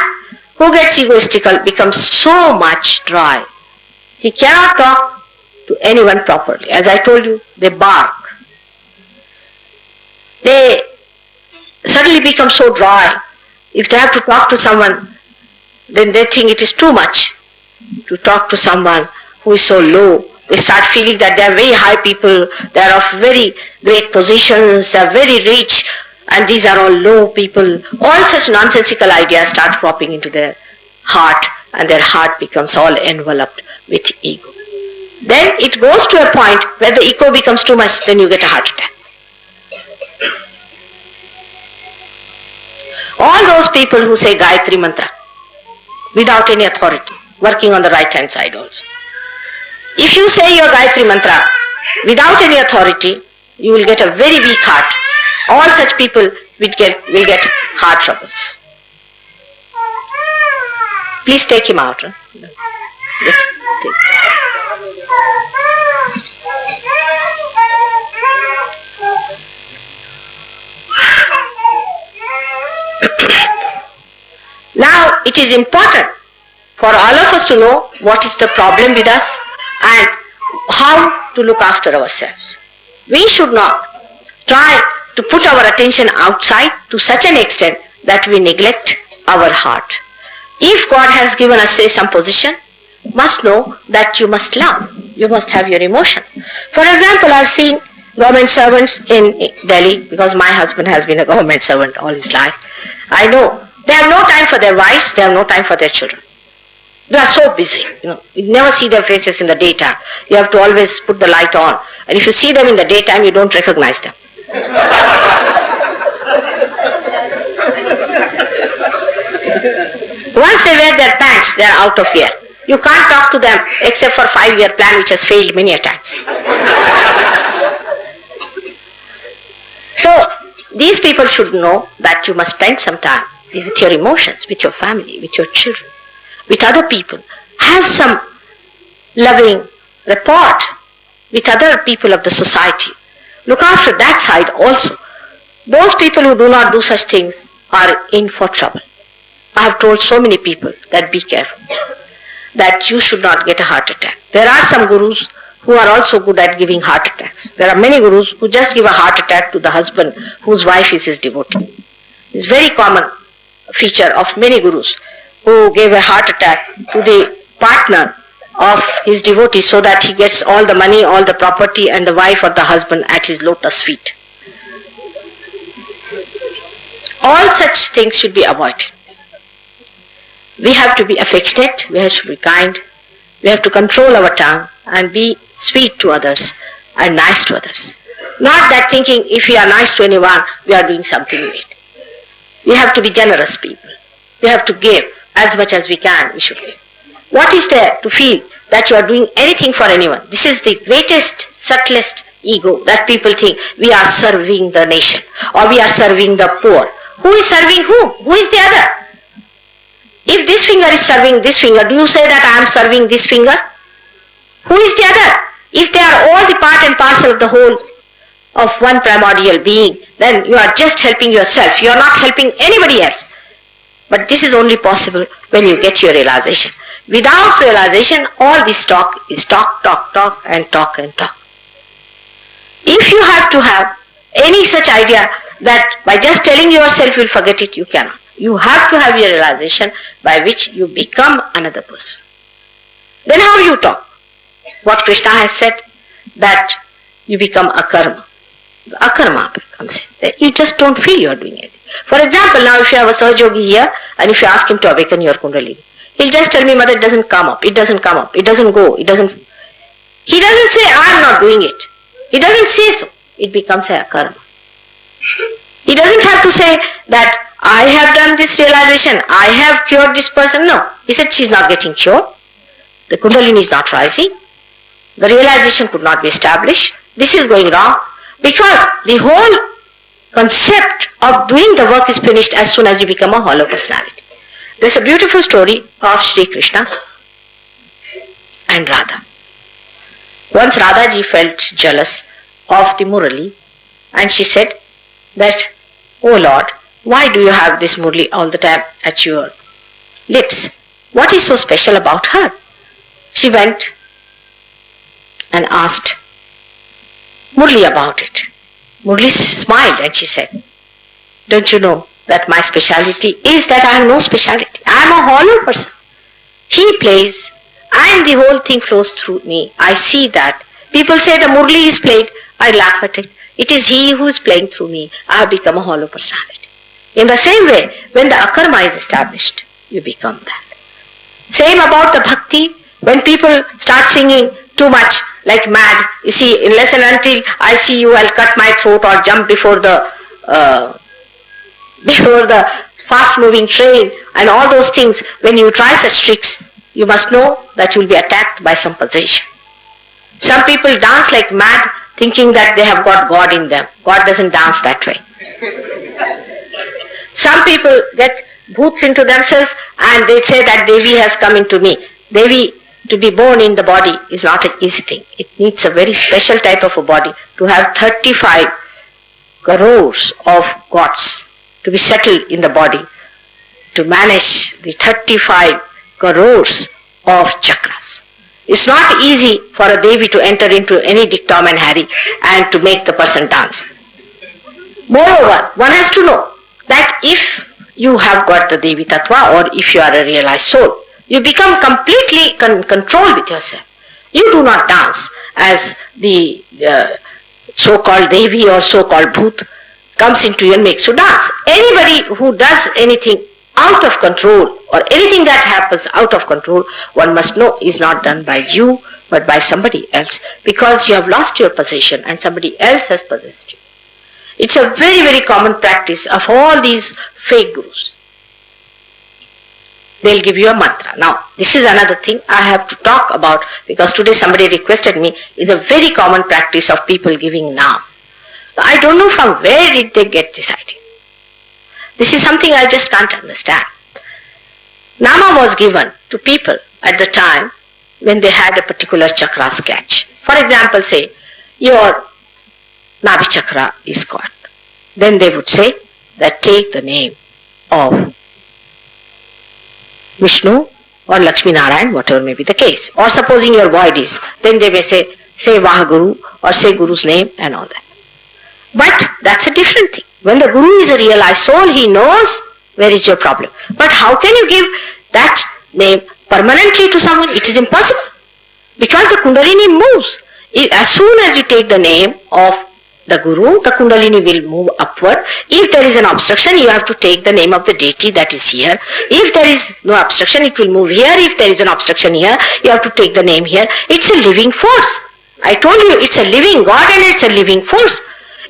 Speaker 2: who gets egoistical becomes so much dry. He cannot talk to anyone properly. As I told you, they bark. They suddenly become so dry. If they have to talk to someone, then they think it is too much to talk to someone who is so low. They start feeling that they are very high people, they are of very great positions, they are very rich, and these are all low people, all such nonsensical ideas start cropping into their heart, and their heart becomes all enveloped with ego. Then it goes to a point where the ego becomes too much, then you get a heart attack. All those people who say Gayatri Mantra without any authority, working on the right hand side also. If you say your Gayatri Mantra without any authority, you will get a very weak heart. All such people will get heart troubles. Please take him out. Huh? Yes, take. Now it is important for all of us to know what is the problem with us and how to look after ourselves. We should not try to put our attention outside to such an extent that we neglect our heart. If God has given us, say, some position, must know that you must love. You must have your emotions. For example, I've seen government servants in Delhi, because my husband has been a government servant all his life. I know they have no time for their wives, they have no time for their children. They are so busy, you never see their faces in the daytime. You have to always put the light on. And if you see them in the daytime, you don't recognize them. Once they wear their pants, they are out of here. You can't talk to them except for 5-year plan which has failed many a times. So, these people should know that you must spend some time with your emotions, with your family, with your children, with other people. Have some loving rapport with other people of the society. Look after that side also. Those people who do not do such things are in for trouble. I have told so many people that be careful, that you should not get a heart attack. There are some gurus who are also good at giving heart attacks. There are many gurus who just give a heart attack to the husband whose wife is his devotee. It's a very common feature of many gurus who gave a heart attack to the partner of his devotee so that he gets all the money, all the property and the wife or the husband at his lotus feet. All such things should be avoided. We have to be affectionate, we have to be kind, we have to control our tongue and be sweet to others and nice to others. Not that thinking if we are nice to anyone, we are doing something great. We have to be generous people. We have to give as much as we can, we should give. What is there to feel that you are doing anything for anyone? This is the greatest, subtlest ego that people think we are serving the nation or we are serving the poor. Who is serving whom? Who is the other? If this finger is serving this finger, do you say that I am serving this finger? Who is the other? If they are all the part and parcel of the whole of one primordial being, then you are just helping yourself. You are not helping anybody else. But this is only possible when you get your realization. Without realization, all this talk is talk, talk, talk and talk and talk. If you have to have any such idea that by just telling yourself you will forget it, you cannot. You have to have your realization by which you become another person. Then how you talk? What Krishna has said, that you become akarma. The akarma comes in. You just don't feel you are doing anything. For example, now if you have a Sahajogi here and if you ask him to awaken your Kundalini, he'll just tell me, Mother, it doesn't come up, it doesn't come up, it doesn't go, it doesn't. He doesn't say, I am not doing it. He doesn't say so. It becomes a karma. He doesn't have to say that I have done this realization, I have cured this person. No. He said she is not getting cured. The Kundalini is not rising. The realization could not be established. This is going wrong because the whole concept of doing the work is finished as soon as you become a hollow personality. There's a beautiful story of Shri Krishna and Radha. Once Radha ji felt jealous of the Murali and she said that, oh Lord, why do you have this Murali all the time at your lips? What is so special about her? She went and asked Murali about it. Murali smiled and she said, don't you know that my speciality is that I have no speciality. I am a hollow person. He plays and the whole thing flows through me. I see that. People say the Murali is played. I laugh at it. It is He who is playing through me. I have become a hollow personality. In the same way, when the akarma is established, you become that. Same about the bhakti. When people start singing too much, like mad, you see, unless and until I see you, I'll cut my throat or jump before the fast-moving train and all those things. When you try such tricks, you must know that you will be attacked by some possession. Some people dance like mad, thinking that they have got God in them. God doesn't dance that way. Some people get bhoots into themselves and they say that Devi has come into me. Devi, to be born in the body is not an easy thing. It needs a very special type of a body to have 35 crores of gods to be settled in the body, to manage the 35 crores of chakras. It's not easy for a Devi to enter into any dictum and harry and to make the person dance. Moreover, one has to know that if you have got the Devi Tattva or if you are a realized soul, you become completely controlled with yourself. You do not dance as the so-called Devi or so-called Bhoot comes into you and makes you dance. Anybody who does anything out of control or anything that happens out of control, one must know is not done by you but by somebody else, because you have lost your possession and somebody else has possessed you. It's a very, very common practice of all these fake gurus. They'll give you a mantra. Now, this is another thing I have to talk about, because today somebody requested me, is a very common practice of people giving naam. I don't know from where did they get this idea. This is something I just can't understand. Nama was given to people at the time when they had a particular chakra sketch. For example, say, your Nabi chakra is got. Then they would say that take the name of Vishnu or Lakshmi Narayan, whatever may be the case. Or supposing your void is, then they may say Vahaguru or say Guru's name and all that. But that's a different thing. When the Guru is a realized soul, he knows where is your problem. But how can you give that name permanently to someone? It is impossible. Because the Kundalini moves. As soon as you take the name of the Guru, the Kundalini will move upward. If there is an obstruction, you have to take the name of the deity that is here. If there is no obstruction, it will move here. If there is an obstruction here, you have to take the name here. It's a living force. I told you, it's a living God and it's a living force.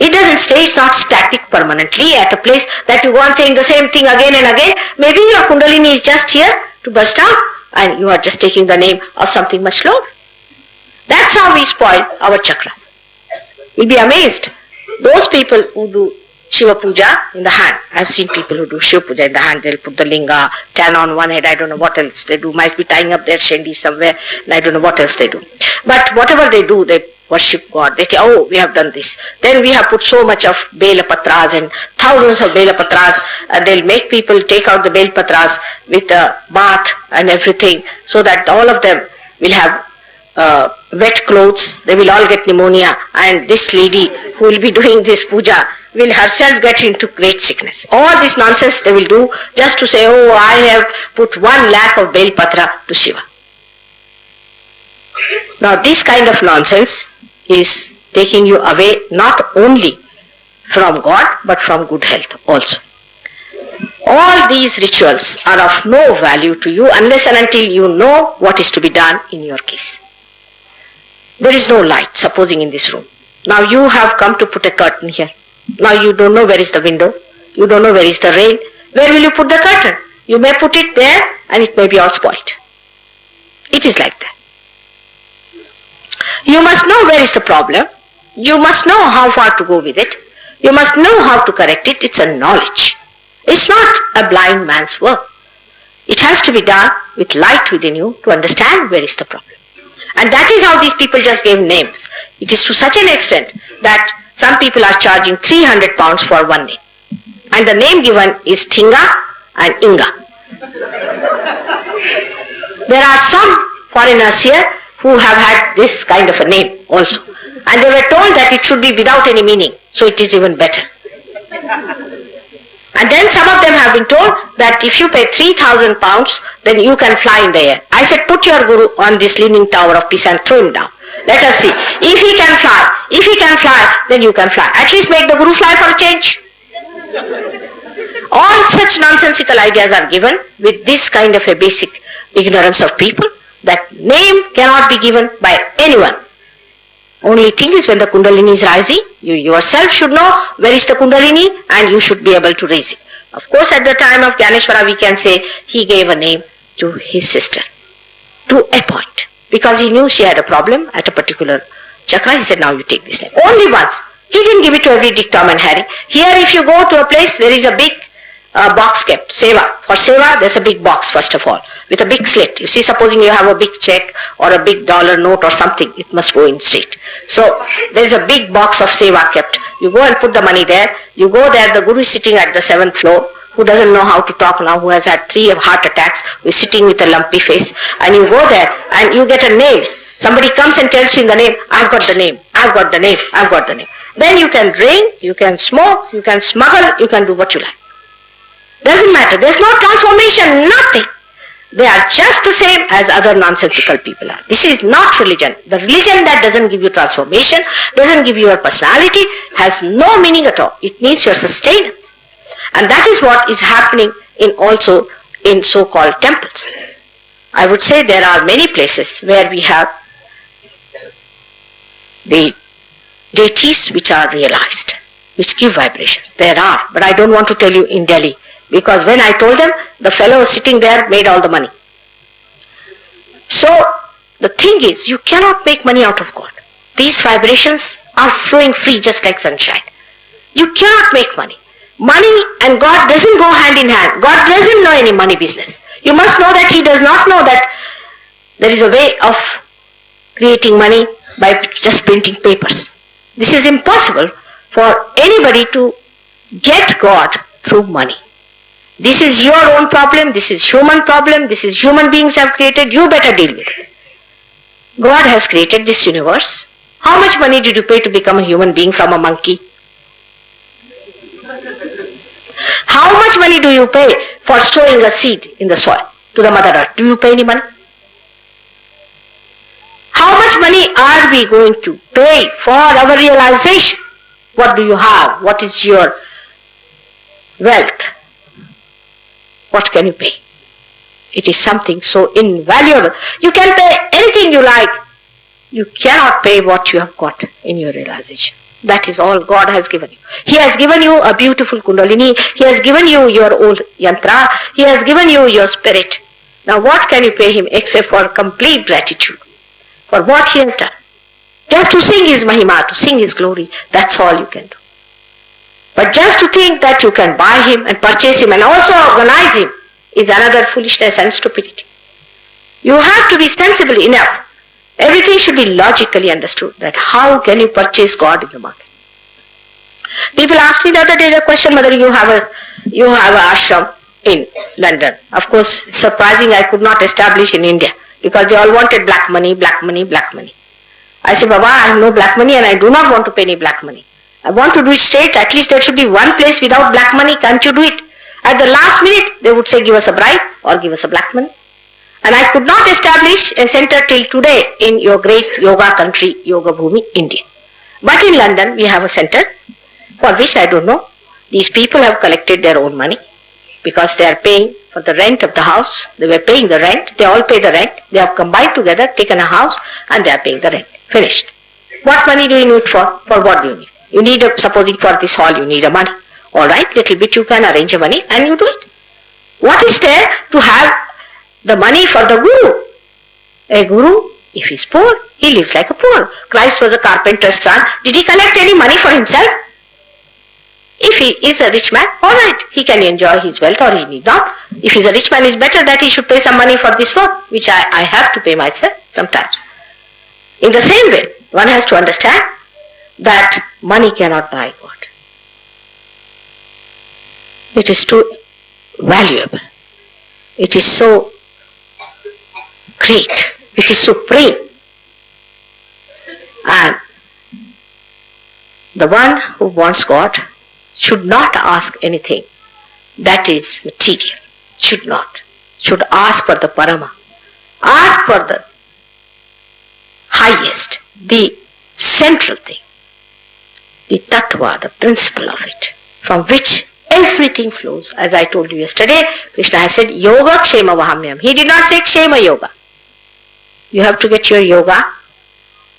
Speaker 2: It doesn't stay, it's not static permanently at a place that you go on saying the same thing again and again. Maybe your Kundalini is just here to burst out and you are just taking the name of something much lower. That's how we spoil our chakras. You'll be amazed. Those people who do Shiva Puja in the hand. I've seen people who do Shiva Puja in the hand. They'll put the linga, stand on one head. I don't know what else they do. Might be tying up their shendi somewhere. And I don't know what else they do. But whatever they do, they worship God. They say, oh, we have done this. Then we have put so much of Bela Patras and thousands of Bela Patras. And they'll make people take out the Bela Patras with a bath and everything, so that all of them will have wet clothes, they will all get pneumonia, and this lady who will be doing this puja will herself get into great sickness. All this nonsense they will do just to say, oh, I have put 1 lakh of Bel Patra to Shiva. Now this kind of nonsense is taking you away not only from God but from good health also. All these rituals are of no value to you unless and until you know what is to be done in your case. There is no light, supposing in this room. Now you have come to put a curtain here. Now you don't know where is the window. You don't know where is the rail. Where will you put the curtain? You may put it there and it may be all spoiled. It is like that. You must know where is the problem. You must know how far to go with it. You must know how to correct it. It's a knowledge. It's not a blind man's work. It has to be done with light within you to understand where is the problem. And that is how these people just gave names. It is to such an extent that some people are charging 300 pounds for one name. And the name given is Tinga and Inga. There are some foreigners here who have had this kind of a name also. And they were told that it should be without any meaning. So it is even better. And then some of them have been told that if you pay 3,000 pounds, then you can fly in the air. I said, put your guru on this leaning tower of peace and throw him down. Let us see. If he can fly, then you can fly. At least make the Guru fly for a change. All such nonsensical ideas are given with this kind of a basic ignorance of people, that name cannot be given by anyone. Only thing is, when the Kundalini is rising, you yourself should know where is the Kundalini and you should be able to raise it. Of course, at the time of Gyaneshwara, we can say he gave a name to his sister, to a point. Because he knew she had a problem at a particular chakra, he said, now you take this name. Only once. He didn't give it to every Dick, Tom and Harry. Here, if you go to a place, there is a big box kept, seva. For seva, there's a big box first of all, with a big slit. You see, supposing you have a big check or a big dollar note or something, it must go in straight. So, there's a big box of seva kept. You go and put the money there. You go there, the Guru is sitting at the 7th floor, who doesn't know how to talk now, who has had 3 heart attacks, who is sitting with a lumpy face, and you go there and you get a name. Somebody comes and tells you in the name, I've got the name, I've got the name, I've got the name. Then you can drink, you can smoke, you can smuggle, you can do what you like. Doesn't matter. There's no transformation, nothing. They are just the same as other nonsensical people are. This is not religion. The religion that doesn't give you transformation, doesn't give you your personality, has no meaning at all. It needs your sustenance. And that is what is happening also in so-called temples. I would say there are many places where we have the deities which are realized, which give vibrations. There are, but I don't want to tell you in Delhi. Because when I told them, the fellow sitting there made all the money. So, the thing is, you cannot make money out of God. These vibrations are flowing free just like sunshine. You cannot make money. Money and God doesn't go hand in hand. God doesn't know any money business. You must know that He does not know that there is a way of creating money by just printing papers. This is impossible for anybody to get God through money. This is your own problem, this is human problem, this is human beings have created, you better deal with it. God has created this universe. How much money did you pay to become a human being from a monkey? How much money do you pay for sowing a seed in the soil to the Mother Earth? Do you pay any money? How much money are we going to pay for our realization? What do you have? What is your wealth? What can you pay? It is something so invaluable. You can pay anything you like. You cannot pay what you have got in your realization. That is all God has given you. He has given you a beautiful Kundalini. He has given you your old yantra. He has given you your spirit. Now what can you pay Him except for complete gratitude for what He has done? Just to sing His Mahima, to sing His glory, that's all you can do. But just to think that you can buy Him and purchase Him and also organize Him is another foolishness and stupidity. You have to be sensible enough. Everything should be logically understood, that how can you purchase God in the market. People asked me the other day the question whether you have a ashram in London. Of course, surprising I could not establish in India because they all wanted black money, black money, black money. I said, Baba, I have no black money and I do not want to pay any black money. I want to do it straight. At least there should be one place without black money. Can't you do it? At the last minute, they would say, give us a bribe or give us a black money. And I could not establish a center till today in your great yoga country, Yoga Bhumi, India. But in London, we have a center for which I don't know. These people have collected their own money because they are paying for the rent of the house. They were paying the rent. They all pay the rent. They have combined together, taken a house, and they are paying the rent. Finished. What money do you need for? For what do you need? You need supposing for this hall, you need a money. All right, little bit you can arrange a money and you do it. What is there to have the money for the Guru? A Guru, if he's poor, he lives like a poor. Christ was a carpenter's son. Did he collect any money for himself? If he is a rich man, all right, he can enjoy his wealth or he need not. If he's a rich man, it's better that he should pay some money for this work, which I have to pay myself sometimes. In the same way, one has to understand that money cannot buy God. It is too valuable. It is so great. It is supreme. And the one who wants God should not ask anything that is material. Should not. Should ask for the Parama. Ask for the highest, the central thing. the tattva, the principle of it, from which everything flows. As I told you yesterday, Krishna has said, Yoga Kshema Vahamyam. He did not say Kshema Yoga. You have to get your yoga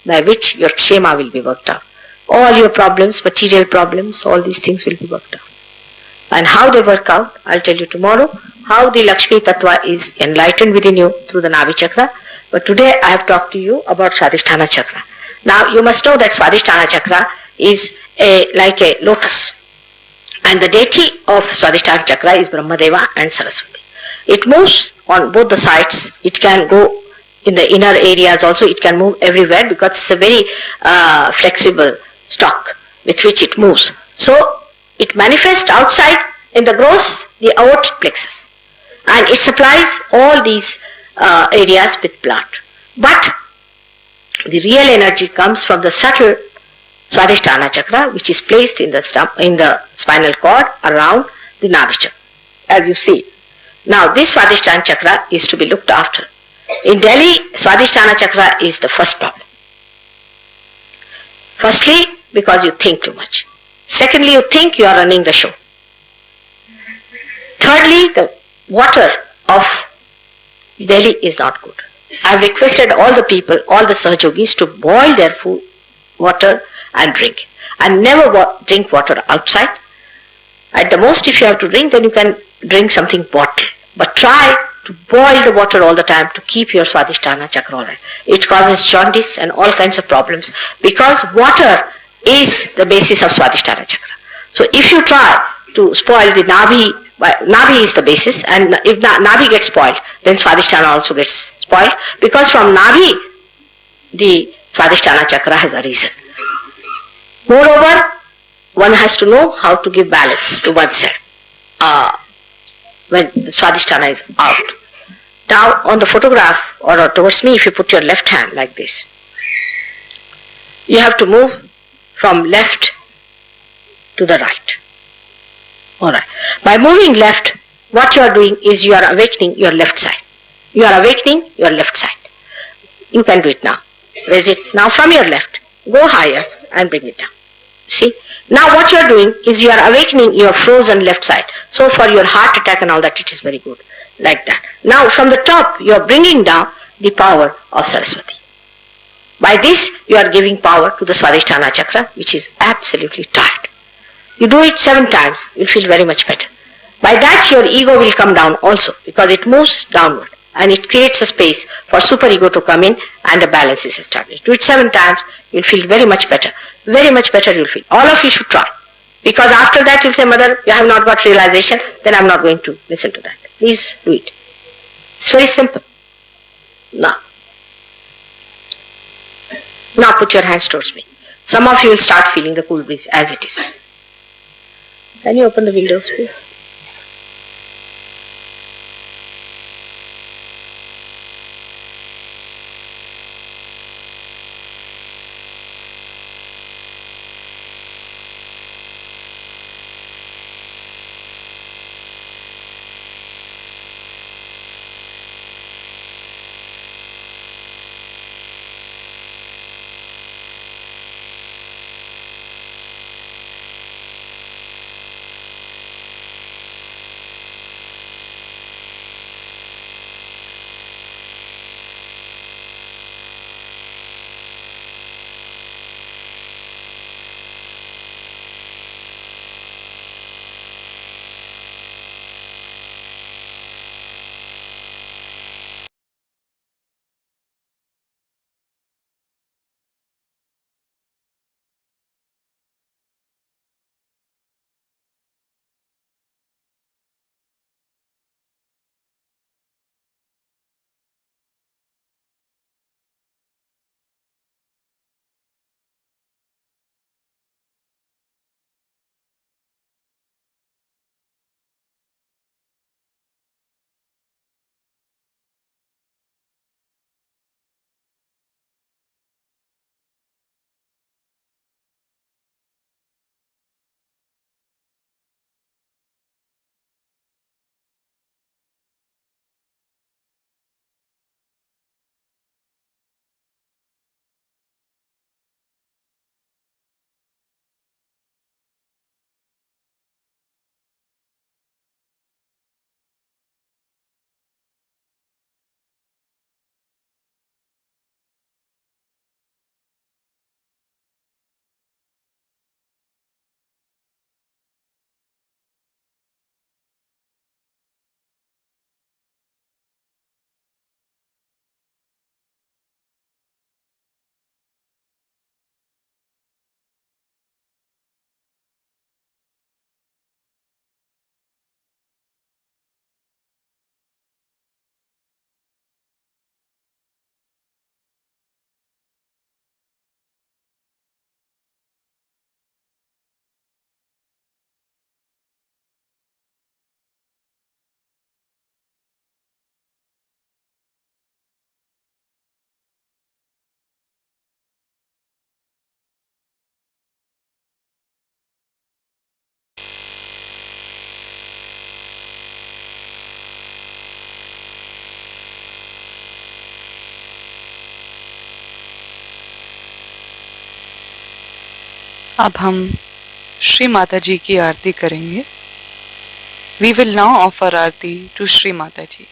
Speaker 2: by which your Kshema will be worked out. All your problems, material problems, all these things will be worked out. And how they work out, I'll tell you tomorrow, how the Lakshmi Tattva is enlightened within you through the Navi Chakra. But today I have talked to you about Swadhisthana Chakra. Now you must know that Swadhisthana Chakra is like a lotus. And the deity of Swadhisthana Chakra is Brahmadeva and Saraswati. It moves on both the sides. It can go in the inner areas also. It can move everywhere because it's a very flexible stock with which it moves. So it manifests outside in the gross, the aortic plexus. And it supplies all these areas with blood. But the real energy comes from the subtle Swadhisthana Chakra, which is placed in the spinal cord around the Navi Chakra, as you see. Now this Swadhisthana Chakra is to be looked after. In Delhi, Swadhisthana Chakra is the first problem. Firstly, because you think too much. Secondly, you think you are running the show. Thirdly, the water of Delhi is not good. I have requested all the people, all the Sahajogis to boil their food, water and drink it. And never drink water outside. At the most, if you have to drink, then you can drink something bottled. But try to boil the water all the time to keep your Swadhisthana Chakra alright. It causes jaundice and all kinds of problems because water is the basis of Swadhisthana Chakra. So if you try to spoil the Navi, Navi is the basis, and if Navi gets spoiled, then Swadhisthana also gets spoiled, because from Navi, the Swadhisthana Chakra has arisen. Moreover, one has to know how to give balance to oneself when the Swadhisthana is out. Now on the photograph or towards me, if you put your left hand like this, you have to move from left to the right. Alright. By moving left, what you are doing is you are awakening your left side. You are awakening your left side. You can do it now. Raise it now from your left. Go higher and bring it down. See? Now what you are doing is you are awakening your frozen left side. So for your heart attack and all that, it is very good. Like that. Now from the top, you are bringing down the power of Saraswati. By this, you are giving power to the Swadhisthana Chakra, which is absolutely tired. You do it 7 times, you will feel very much better. By that, your ego will come down also, because it moves downward and it creates a space for superego to come in and a balance is established. Do it 7 times, you will feel very much better. Very much better you will feel. All of you should try. Because after that you will say, Mother, you have not got realization, then I am not going to listen to that. Please do it. It's very simple. Now put your hands towards me. Some of you will start feeling the cool breeze as it is. Can you open the windows, please?
Speaker 1: अब हम श्री माता जी की आरती करेंगे। We will now offer aarti to Shri Mata ji.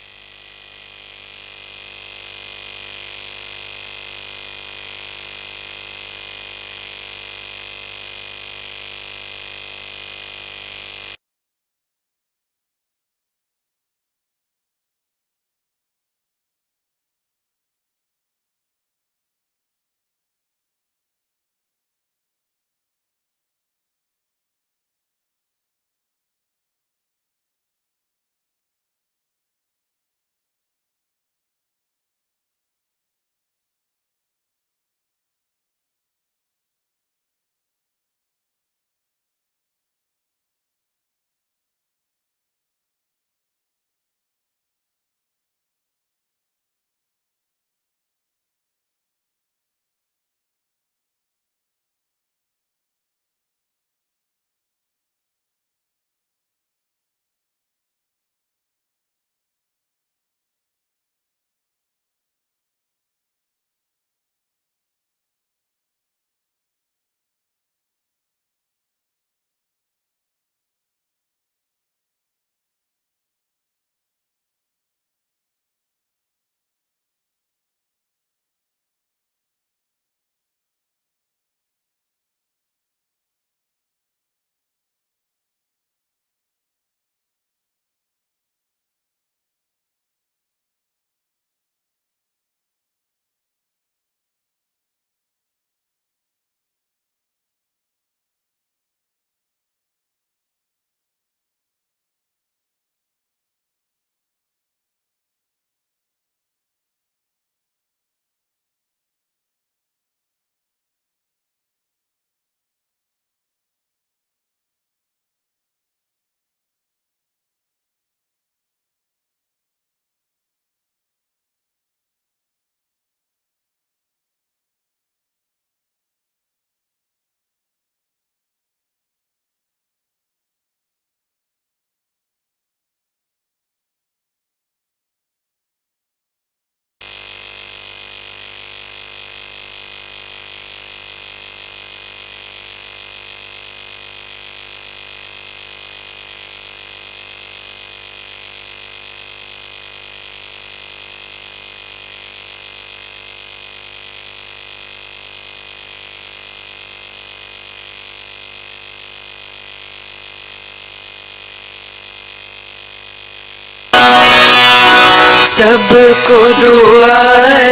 Speaker 1: सबको दुआ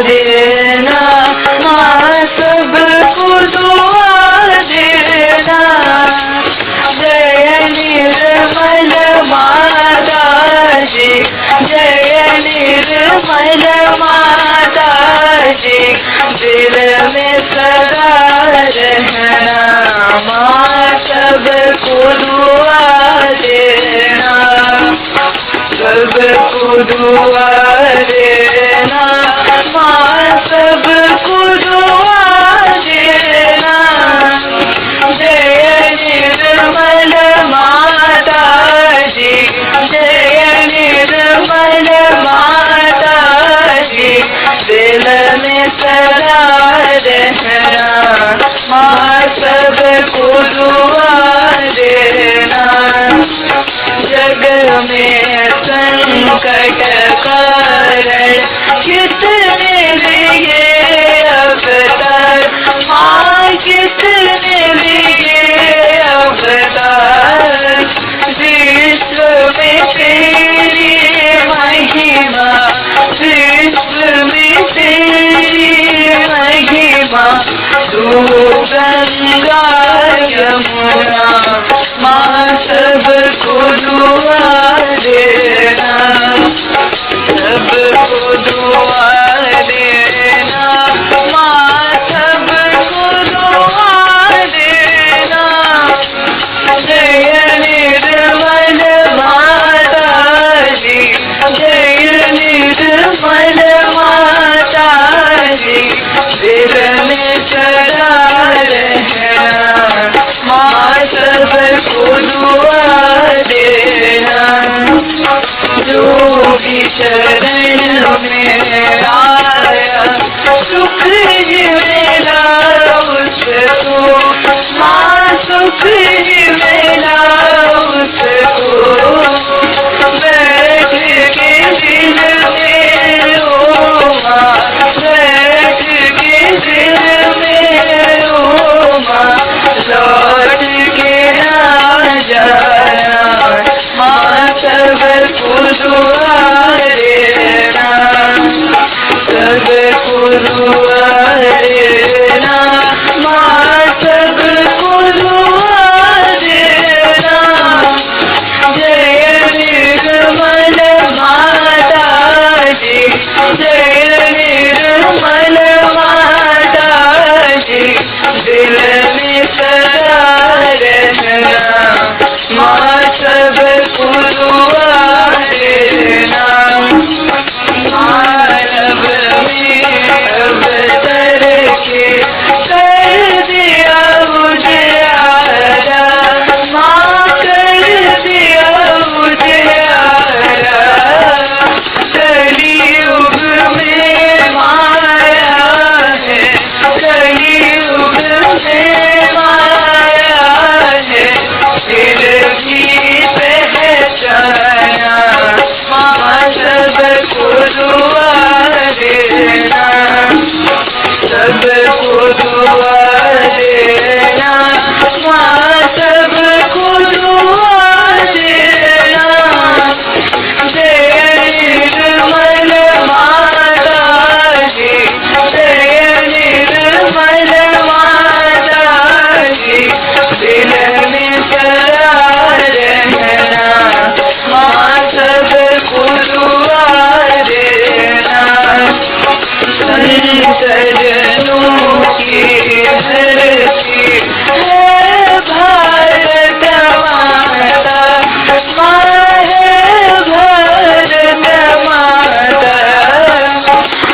Speaker 1: देना माँ, सबको दुआ देना। जय निर्मल माता जी, जय निर्मल माता जी, दिल में सदा रहना माँ, सबको दुआ देना, सबको दुआ देना माँ, सबको दुआ देना। जय निर्मल माता जी, जय निर्मल माता जी, दिल में सदा रहना माँ, सबको दुआ देना। जग में संकट कारण कितने लिए अवतार माँ, कितने लिए अवतार। विश्व में तेरी महिमा, विश्व में तेरी महिमा। तू गंगा यमुना माँ, सबको दुआ देना, सबको दुआ देना माँ, सबको दुआ देना। जय निर्मल माता जी, जय निर्मल माता जी, दिल में सदा रहना माँ, सबको दुआ देना। जो भी शरण में आया सुख ही मेरा उसको माँ, सुख ही मिला उसको, बैठ के दिल में ओ माँ, बैठ के दिल में ओ माँ, लौट के ना जाना माँ, सबको दुआ देना, सबको दुआ देना माँ, सबको दुआ देना। जय निर्मल माता जी, जय निर्मल माता जी, दिल में सदा रहना माँ, सबको दुआ देना। मानव में अवतर के कर दिया उजियारा माँ, कर दिया उजियारा। कलियुग में माया है, कलियुग में माया है, फिर भी पहचाना माँ, सबको दुआ देना, सबको दुआ देना माँ, सबको दुआ देना। जय निर्मल माता जी, जय निर्मल माता जी, दिल में सदा रहना माँ, सबको दुआ देना। संत जनों की धरती है भारत माता, माँ है भारत माता।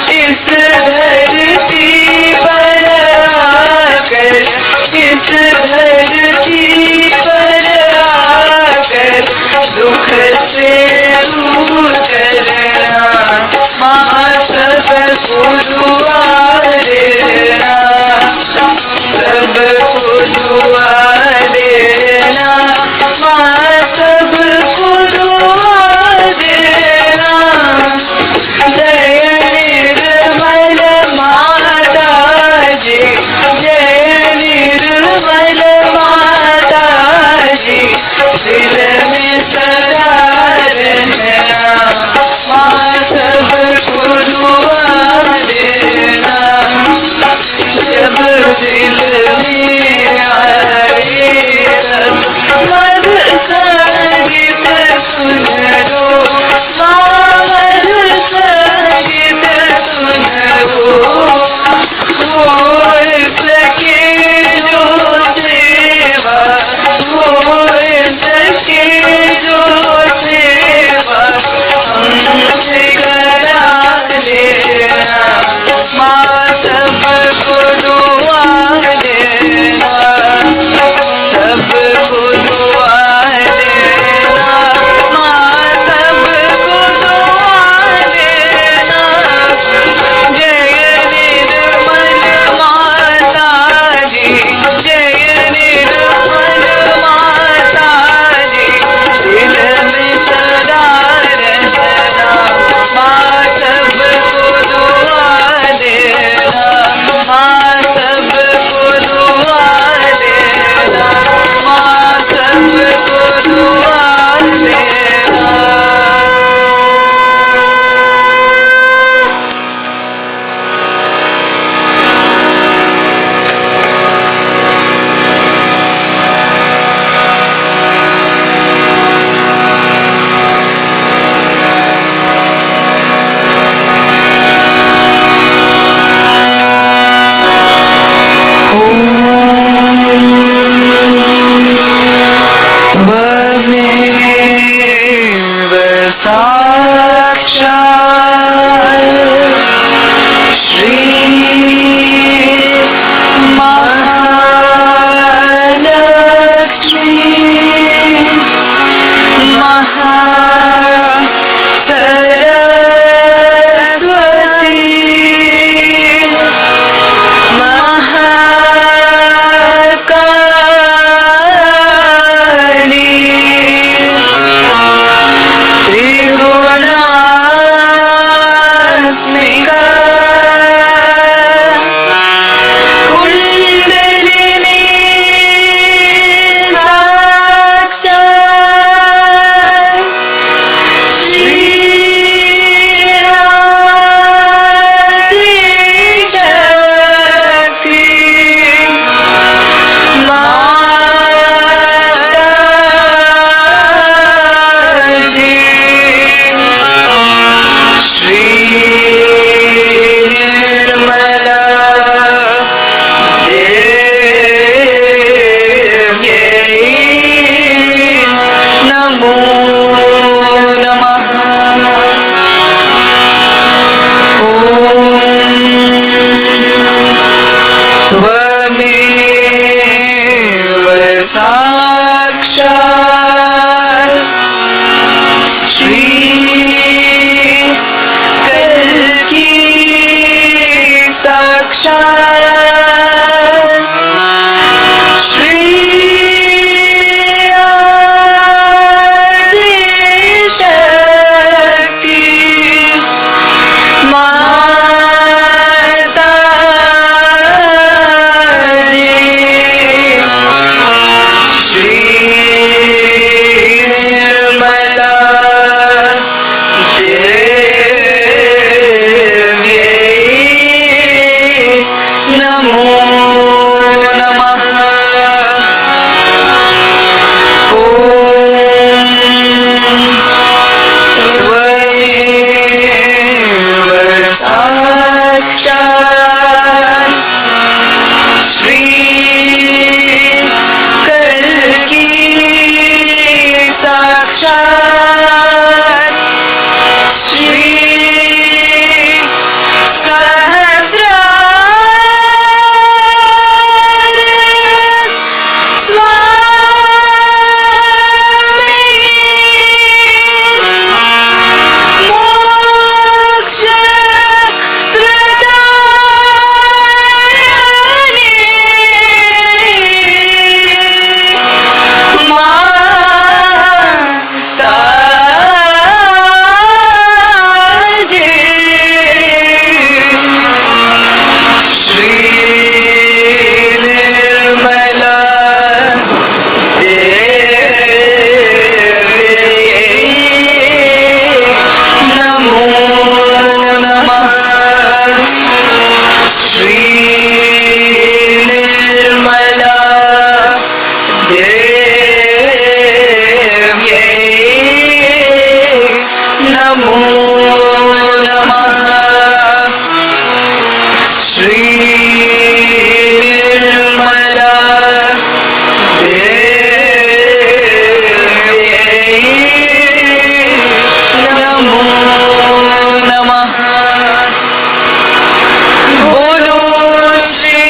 Speaker 1: इस धरती पर आकर, इस धरती पर आकर, दुख से उतरना माँ, सबको दुआ देना, सबको दुआ देना माँ, सबको दुआ देना। जय निर्मल माता जी, जय निर्मल माता जी, दिल में सदा रहना माँ, सबको दुआ देना। जब दिल में आए तब मधुर संगीत सुन लो माँ, मधुर संगीत सुन लो। हो सके जो सेवा, हो सके जो सेवा हमसे करा देना माँ, सबको दुआ देना, सबको दुआ देना माँ, सबको दुआ देना। जय निर्मल माता जी, जय निर्मल माता जी, दिल में सदा रहना माँ, सबको दुआ देना माँ, सबको दुआ देना माँ, सबको दुआ देना। त्वमेव साक्षात् श्री महालक्ष्मी महासरस्वती महाकाली साक्षात् श्री कल्कि साक्षात् श्री आदि शक्ति माता जी श्री निर्मला देव्यै नमो नमः। त्वमेव साक्षात् श्री कल्कि साक्षात् श्री सहस्रार स्वामी मोक्ष प्रदायिनी माता जी श्री निर्मला देव्यै नमो नमः। श्री निर्मला देव्यै नमो नमः। श्री निर्मला देव्यै नमो नमः। बोलो श्री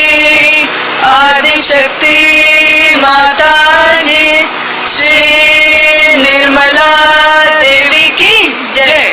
Speaker 1: आदिशक्ति माता जी श्री निर्मला देवी की जय।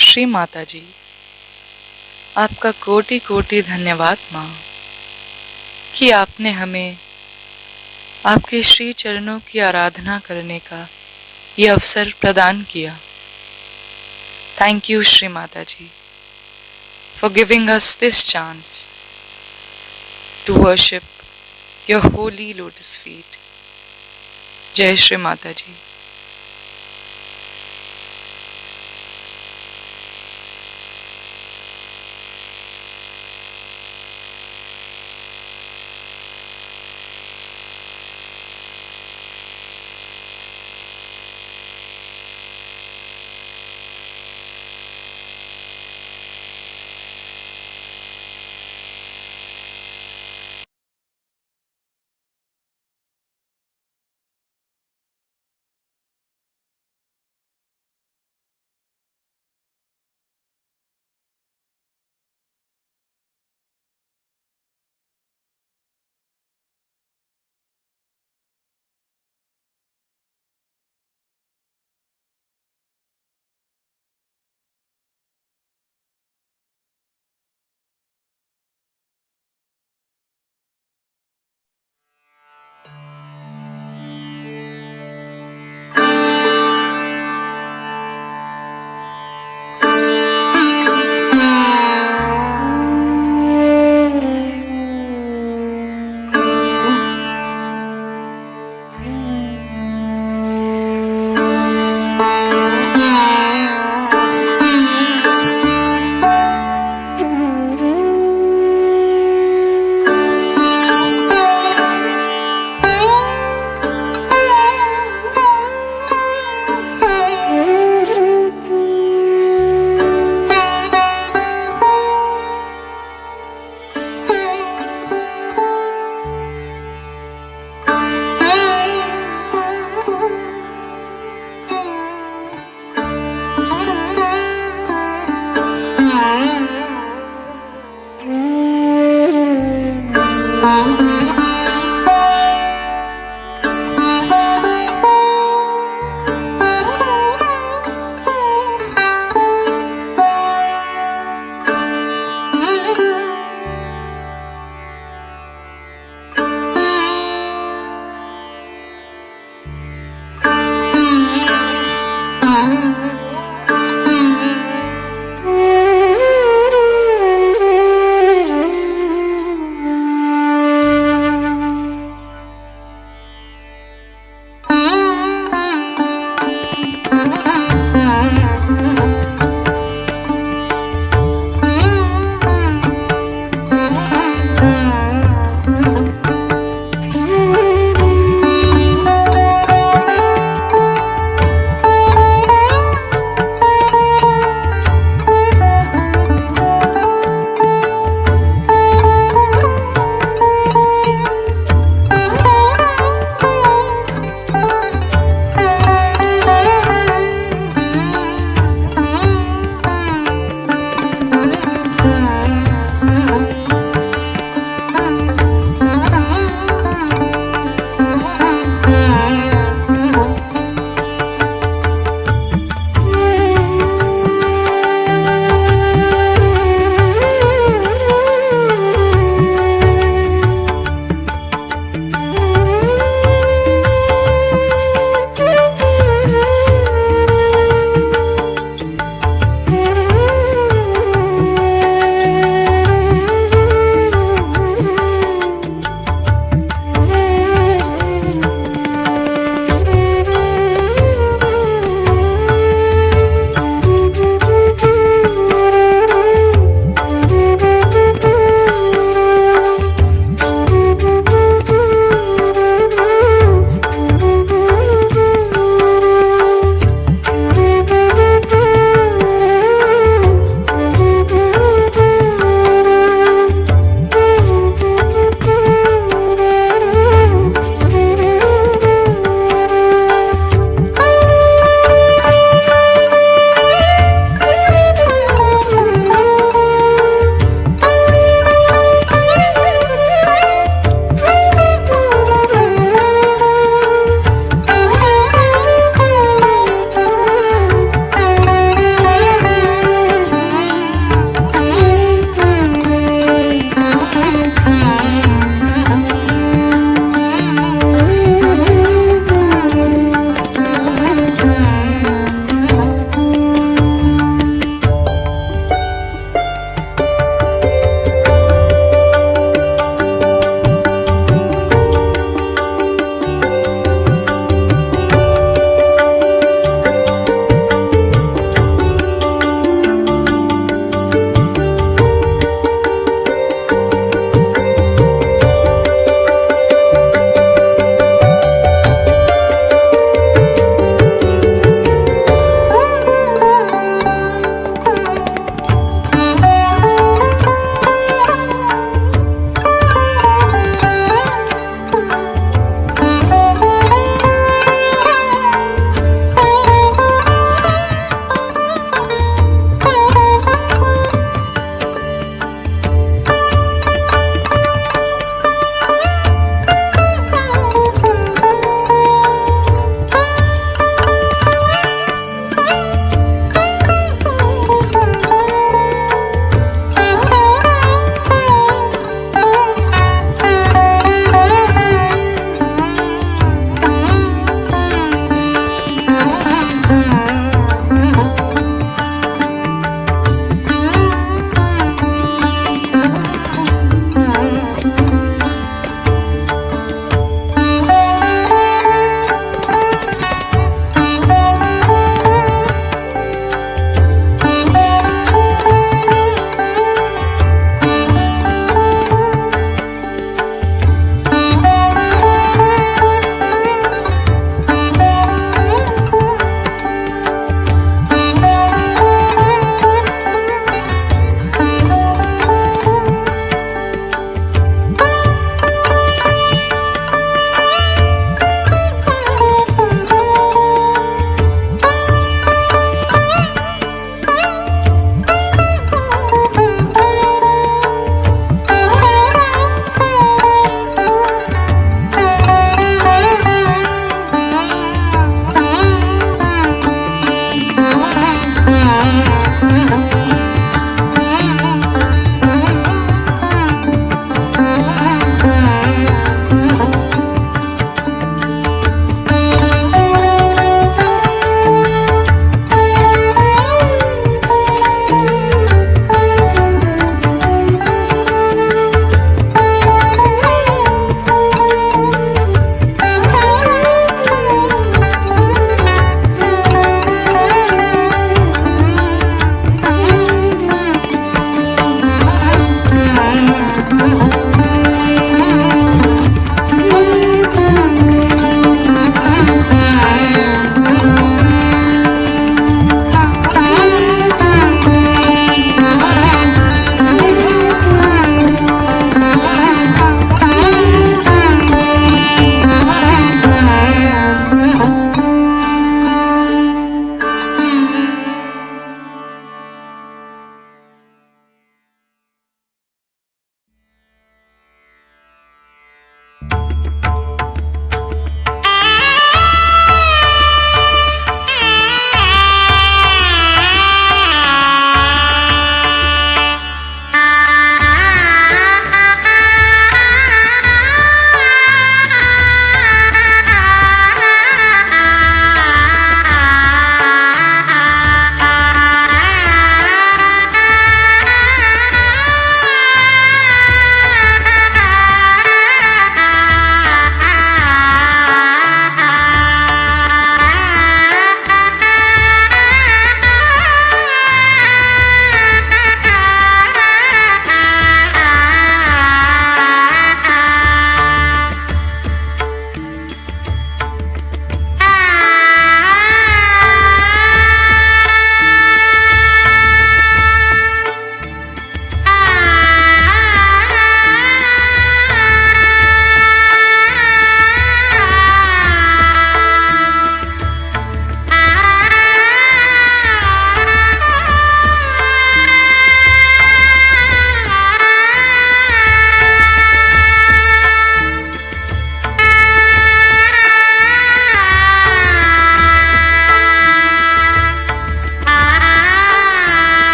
Speaker 1: श्री माता जी, आपका कोटि कोटि धन्यवाद माँ कि आपने हमें आपके श्री चरणों की आराधना करने का ये अवसर प्रदान किया। Thank you Shri Mata ji for giving us this chance to worship your holy lotus feet. जय श्री माता जी।